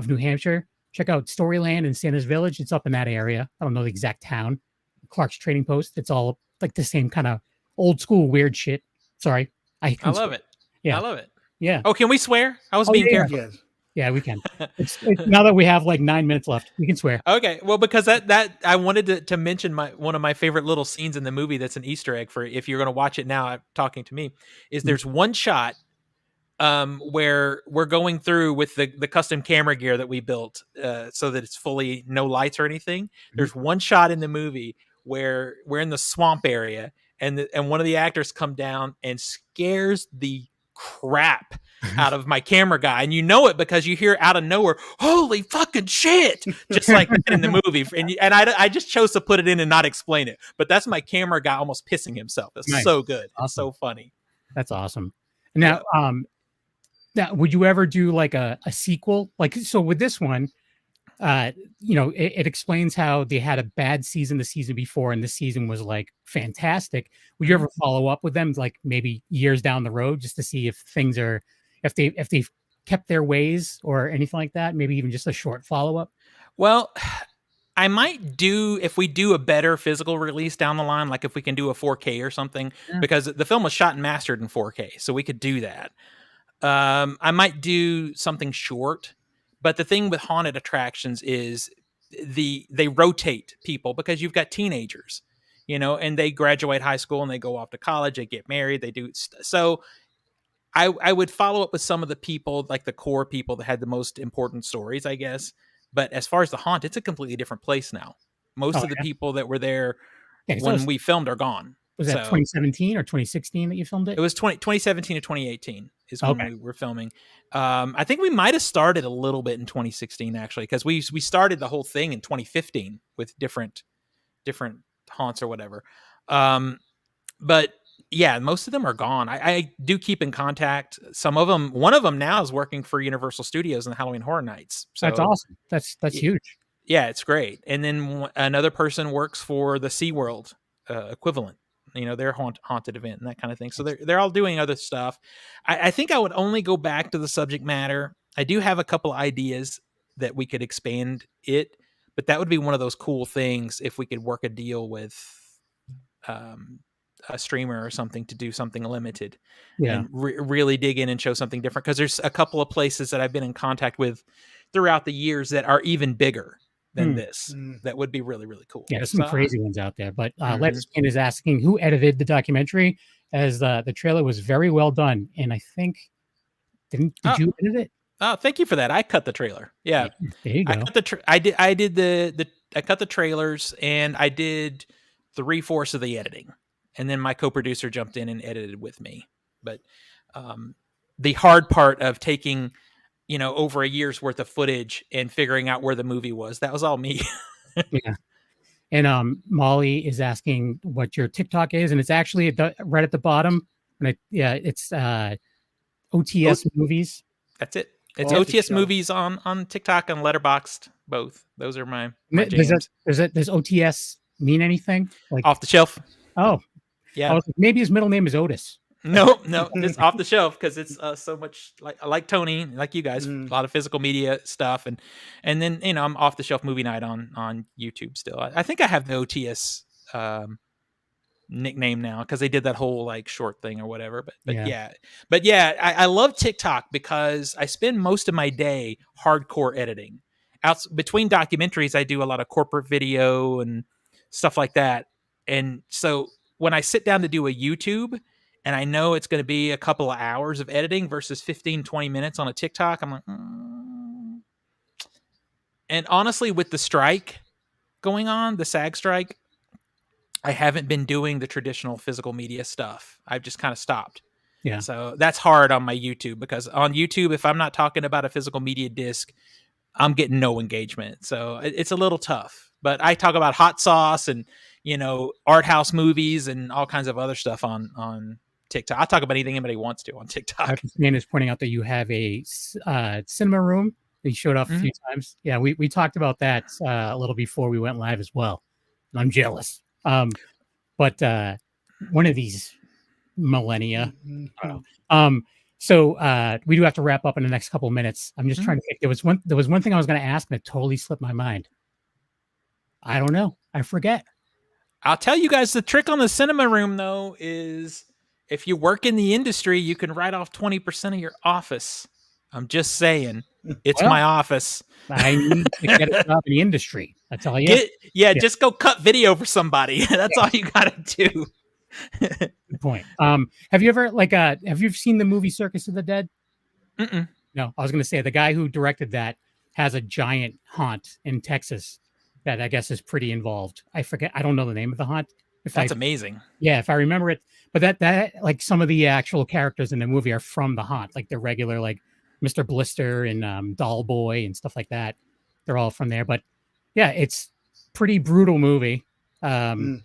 S2: New Hampshire. Check out Storyland and Santa's Village. It's up in that area. I don't know the exact town. Clark's Trading Post. It's all like the same kind of old school weird shit. Sorry,
S4: I love it.
S2: Yeah,
S4: I love it.
S2: Yeah.
S4: Oh, can we swear? I was being careful.
S3: Yes.
S2: Yeah, we can. It's now that we have like 9 minutes left, we can swear.
S4: Okay, well, because that I wanted to mention one of my favorite little scenes in the movie that's an Easter egg for if you're going to watch it now. Talking to me is there's one shot where we're going through with the custom camera gear that we built so that it's fully no lights or anything. There's one shot in the movie where we're in the swamp area and one of the actors come down and scares the crap out of my camera guy, and you know it because you hear out of nowhere, "Holy fucking shit!" just like that in the movie. And I just chose to put it in and not explain it, but that's my camera guy almost pissing himself. It's
S2: nice.
S4: So good.
S2: Awesome.
S4: It's so funny.
S2: That's awesome. Now, now, would you ever do like a sequel? Like, so with this one, it explains how they had a bad season the season before, and this season was like fantastic. Would you ever follow up with them, like maybe years down the road, just to see if things are, if they've kept their ways or anything like that? Maybe even just a short follow up.
S4: Well, I might do if we do a better physical release down the line, like if we can do a 4K or something, because the film was shot and mastered in 4K, so we could do that. I might do something short, but the thing with haunted attractions is they rotate people because you've got teenagers, and they graduate high school and they go off to college, they get married, they do so. I would follow up with some of the people, like the core people that had the most important stories, I guess. But as far as the haunt, it's a completely different place now. Most of the people that were there when we filmed are gone.
S2: Was that 2017 or 2016 that you filmed it?
S4: It was 2017 to 2018 is when we were filming. I think we might have started a little bit in 2016, actually, because we started the whole thing in 2015 with different haunts or whatever. But yeah, most of them are gone. I do keep in contact. Some of them, one of them now is working for Universal Studios in Halloween Horror Nights. So
S2: that's awesome. That's huge.
S4: Yeah, it's great. And then another person works for the SeaWorld equivalent, their haunted event and that kind of thing. So they're all doing other stuff. I think I would only go back to the subject matter. I do have a couple ideas that we could expand it, but that would be one of those cool things if we could work a deal with a streamer or something to do something limited and really dig in and show something different. Because there's a couple of places that I've been in contact with throughout the years that are even bigger than this. That would be really, really cool.
S2: Yeah, there's some crazy ones out there. But Let's Spin is asking who edited the documentary, as the trailer was very well done. And I think, did you edit it?
S4: Oh, thank you for that. I cut the trailer. Yeah.
S2: There you go.
S4: I cut the trailers, and I did 3/4 of the editing. And then my co-producer jumped in and edited with me. But the hard part of taking, over a year's worth of footage and figuring out where the movie was, that was all me.
S2: Yeah. And Molly is asking what your TikTok is, and it's actually right at the bottom. And it's OTS movies.
S4: That's it. It's OTS movies on TikTok and Letterboxd, both. Those are my
S2: jams. There's OTS mean anything? Like
S4: Off the shelf.
S2: Oh,
S4: Yeah.
S2: I was like, maybe his middle name is Otis.
S4: No, just off the shelf because it's so much like Tony, like you guys, a lot of physical media stuff, and then I'm off the shelf movie night on YouTube still. I think I have the OTS nickname now because they did that whole like short thing or whatever. But yeah, I love TikTok because I spend most of my day hardcore editing. Between documentaries, I do a lot of corporate video and stuff like that, and so when I sit down to do a YouTube. And I know it's going to be a couple of hours of editing versus 15, 20 minutes on a TikTok. I'm like, And honestly, with the strike going on, the SAG strike, I haven't been doing the traditional physical media stuff. I've just kind of stopped.
S2: Yeah.
S4: So that's hard on my YouTube because on YouTube, if I'm not talking about a physical media disc, I'm getting no engagement. So it's a little tough. But I talk about hot sauce and, art house movies and all kinds of other stuff on TikTok. I'll talk about anything anybody wants to on TikTok.
S2: Man is pointing out that you have a cinema room that you showed off a few times. Yeah, we talked about that a little before we went live as well. And I'm jealous. But one of these millennia. So we do have to wrap up in the next couple of minutes. I'm just trying to think. There was one thing I was going to ask and it totally slipped my mind. I don't know. I forget.
S4: I'll tell you guys the trick on the cinema room though is if you work in the industry, you can write off 20% of your office. I'm just saying, it's my office.
S2: I need to get a job in the industry. That's all you.
S4: Just go cut video for somebody. That's all you got to do.
S2: Good point. Have you ever have you seen the movie Circus of the Dead?
S4: Mm-mm.
S2: No, I was going to say the guy who directed that has a giant haunt in Texas that I guess is pretty involved. I forget. I don't know the name of the haunt.
S4: That's amazing.
S2: Yeah, if I remember it. But that like some of the actual characters in the movie are from the haunt, like they're regular, like Mr. Blister and Doll Boy and stuff like that. They're all from there. But yeah, it's pretty brutal movie. Some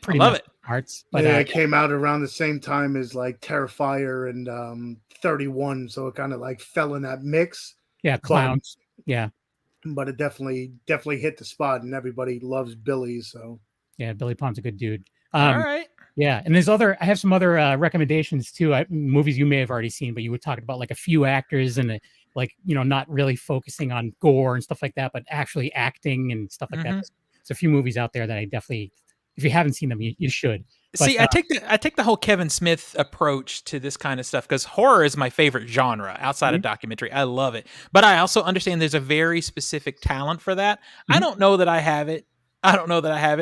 S2: pretty
S4: love it
S2: parts. But
S3: it came out around the same time as like Terrifier and 31, so it kind of like fell in that mix.
S2: Yeah, clowns.
S3: But it definitely hit the spot, and everybody loves Billy. So
S2: yeah, Billy Pond's a good dude.
S4: All right.
S2: Yeah, and I have some other recommendations too. Movies you may have already seen, but you were talking about like a few actors and not really focusing on gore and stuff like that, but actually acting and stuff like that. There's a few movies out there that I definitely, if you haven't seen them, you should. But,
S4: see, I take the whole Kevin Smith approach to this kind of stuff because horror is my favorite genre outside of documentary. I love it, but I also understand there's a very specific talent for that. I don't know that I have it.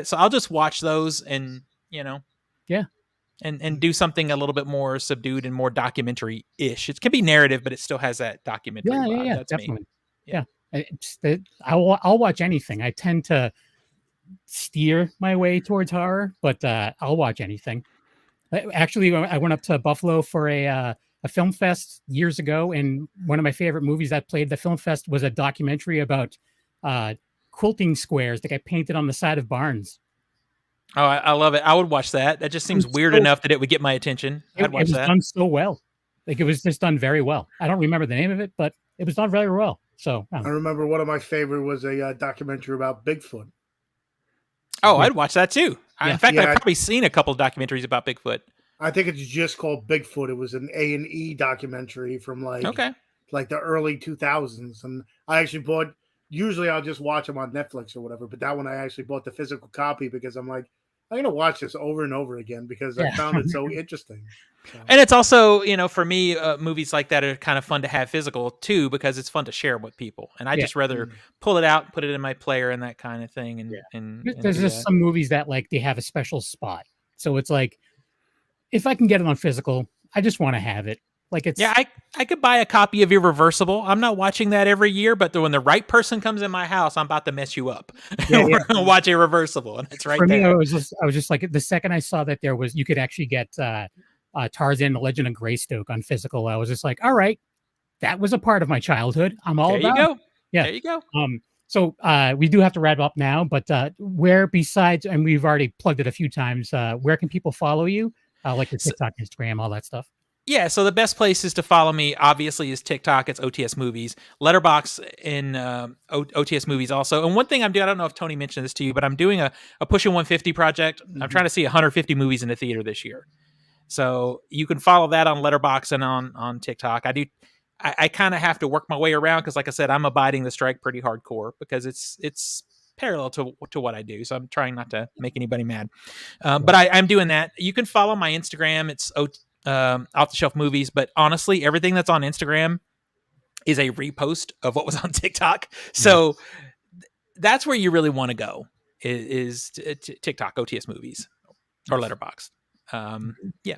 S4: So I'll just watch those and and do something a little bit more subdued and more documentary-ish. It can be narrative, but it still has that documentary vibe.
S2: Yeah,
S4: That's
S2: definitely.
S4: Me.
S2: Yeah. I'll watch anything. I tend to steer my way towards horror, but I'll watch anything. Actually, I went up to Buffalo for a film fest years ago, and one of my favorite movies that played the film fest was a documentary about quilting squares that get painted on the side of barns.
S4: Oh, I love it. I would watch that. That just seems weird enough that it would get my attention. I'd watch that.
S2: It was done so well. Like it was just done very well. I don't remember the name of it, but it was done very well. So
S3: I remember one of my favorite was a documentary about Bigfoot.
S4: Oh, I'd watch that too. In fact, I've probably seen a couple of documentaries about Bigfoot.
S3: I think it's just called Bigfoot. It was an A&E documentary from like the early 2000s. And I actually bought, usually I'll just watch them on Netflix or whatever, but that one I actually bought the physical copy because I'm like, I'm going to watch this over and over again because I found it so interesting. So.
S4: And it's also, for me, movies like that are kind of fun to have physical too, because it's fun to share with people. And I just rather pull it out, put it in my player and that kind of thing. And
S2: there's just some movies that like they have a special spot. So it's like, if I can get it on physical, I just want to have it. Like it's
S4: I could buy a copy of Irreversible. I'm not watching that every year, but when the right person comes in my house, I'm about to mess you up. We're gonna watch Irreversible, and it's right
S2: for
S4: there.
S2: Me, I was just like the second I saw that you could actually get Tarzan: The Legend of Greystoke on physical. I was just like, all right, that was a part of my childhood. I'm all about.
S4: There you go.
S2: Yeah,
S4: there you go.
S2: So we do have to wrap up now, but where besides, and we've already plugged it a few times, where can people follow you? Like your TikTok, Instagram, all that stuff.
S4: Yeah, so the best places to follow me, obviously, is TikTok. It's OTS Movies. Letterbox in OTS Movies also. And one thing I'm doing, I don't know if Tony mentioned this to you, but I'm doing a Pushing 150 project. I'm trying to see 150 movies in the theater this year. So you can follow that on Letterbox and on TikTok. I kind of have to work my way around because, like I said, I'm abiding the strike pretty hardcore because it's parallel to what I do. So I'm trying not to make anybody mad. But I'm doing that. You can follow my Instagram. It's Off the Shelf Movies, but honestly, everything that's on Instagram is a repost of what was on TikTok. So that's where you really want to go is TikTok, OTS Movies, or Letterboxd. Yeah.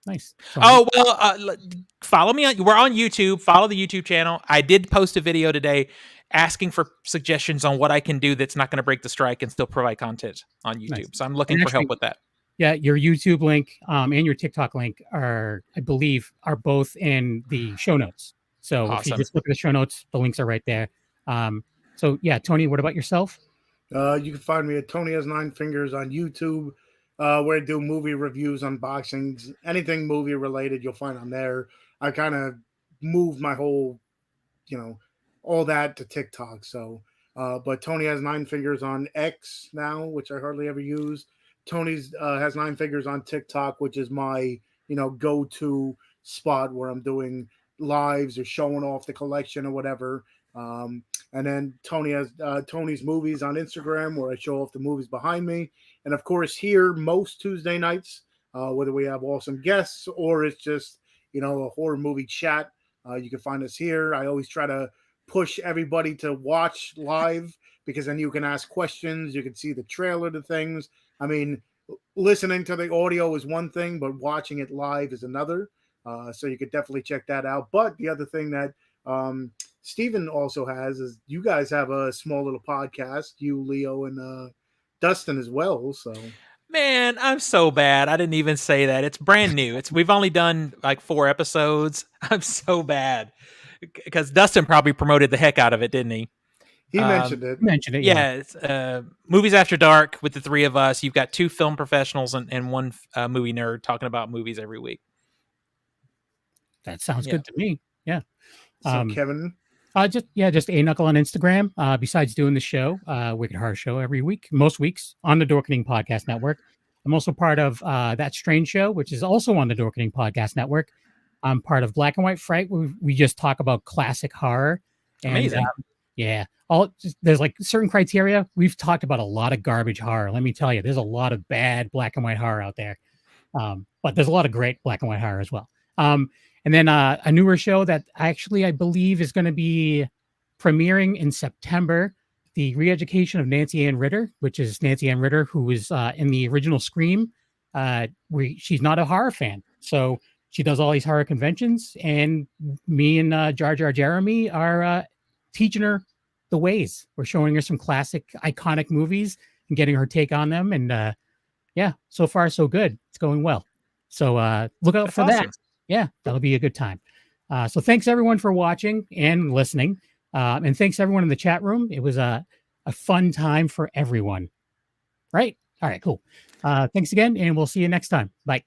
S2: Nice.
S4: Oh, well, follow me. We're on YouTube. Follow the YouTube channel. I did post a video today asking for suggestions on what I can do that's not going to break the strike and still provide content on YouTube. Nice. So I'm looking for help with that.
S2: Yeah, your YouTube link and your TikTok link I believe, are both in the show notes. So If you just look at the show notes, the links are right there. So yeah, Tony, what about yourself?
S3: You can find me at Tony Has Nine Fingers on YouTube, where I do movie reviews, unboxings, anything movie related you'll find on there. I kind of moved my whole, all that to TikTok. So, but Tony Has Nine Fingers on X now, which I hardly ever use. Tony's has Nine Fingers on TikTok, which is my, go-to spot where I'm doing lives or showing off the collection or whatever. And then Tony has Tony's Movies on Instagram, where I show off the movies behind me. And of course, here most Tuesday nights, whether we have awesome guests or it's just, a horror movie chat, you can find us here. I always try to push everybody to watch live because then you can ask questions. You can see the trailer to things. I mean, listening to the audio is one thing, but watching it live is another. So you could definitely check that out. But the other thing that Steven also has is you guys have a small little podcast, you, Leo, and Dustin as well. So,
S4: man, I'm so bad. I didn't even say that. It's brand new. We've only done like 4 episodes. I'm so bad because Dustin probably promoted the heck out of it, didn't he?
S3: He mentioned it.
S4: Yeah, it's Movies After Dark with the 3 of us. You've got 2 film professionals and 1 movie nerd talking about movies every week.
S2: That sounds good to me. Yeah.
S3: So Kevin,
S2: just A Knuckle on Instagram. Besides doing the show, Wicked Horror Show every week, most weeks on the Dorkening Podcast Network. I'm also part of That Strange Show, which is also on the Dorkening Podcast Network. I'm part of Black and White Fright, where we just talk about classic horror. And,
S4: amazing.
S2: There's like certain criteria. We've talked about a lot of garbage horror. Let me tell you, there's a lot of bad black and white horror out there. But there's a lot of great black and white horror as well. And then a newer show that actually I believe is going to be premiering in September, the re-education of Nancy Ann Ritter, which is Nancy Ann Ritter, who was in the original Scream. She's not a horror fan. So she does all these horror conventions, and me and Jar Jar Jeremy are teaching her the ways. We're showing her some classic, iconic movies and getting her take on them. And so far so good. It's going well. So look out for that. Yeah, that'll be a good time. So thanks everyone for watching and listening. And thanks everyone in the chat room. It was a fun time for everyone. Right? All right, cool. Thanks again, and we'll see you next time. Bye.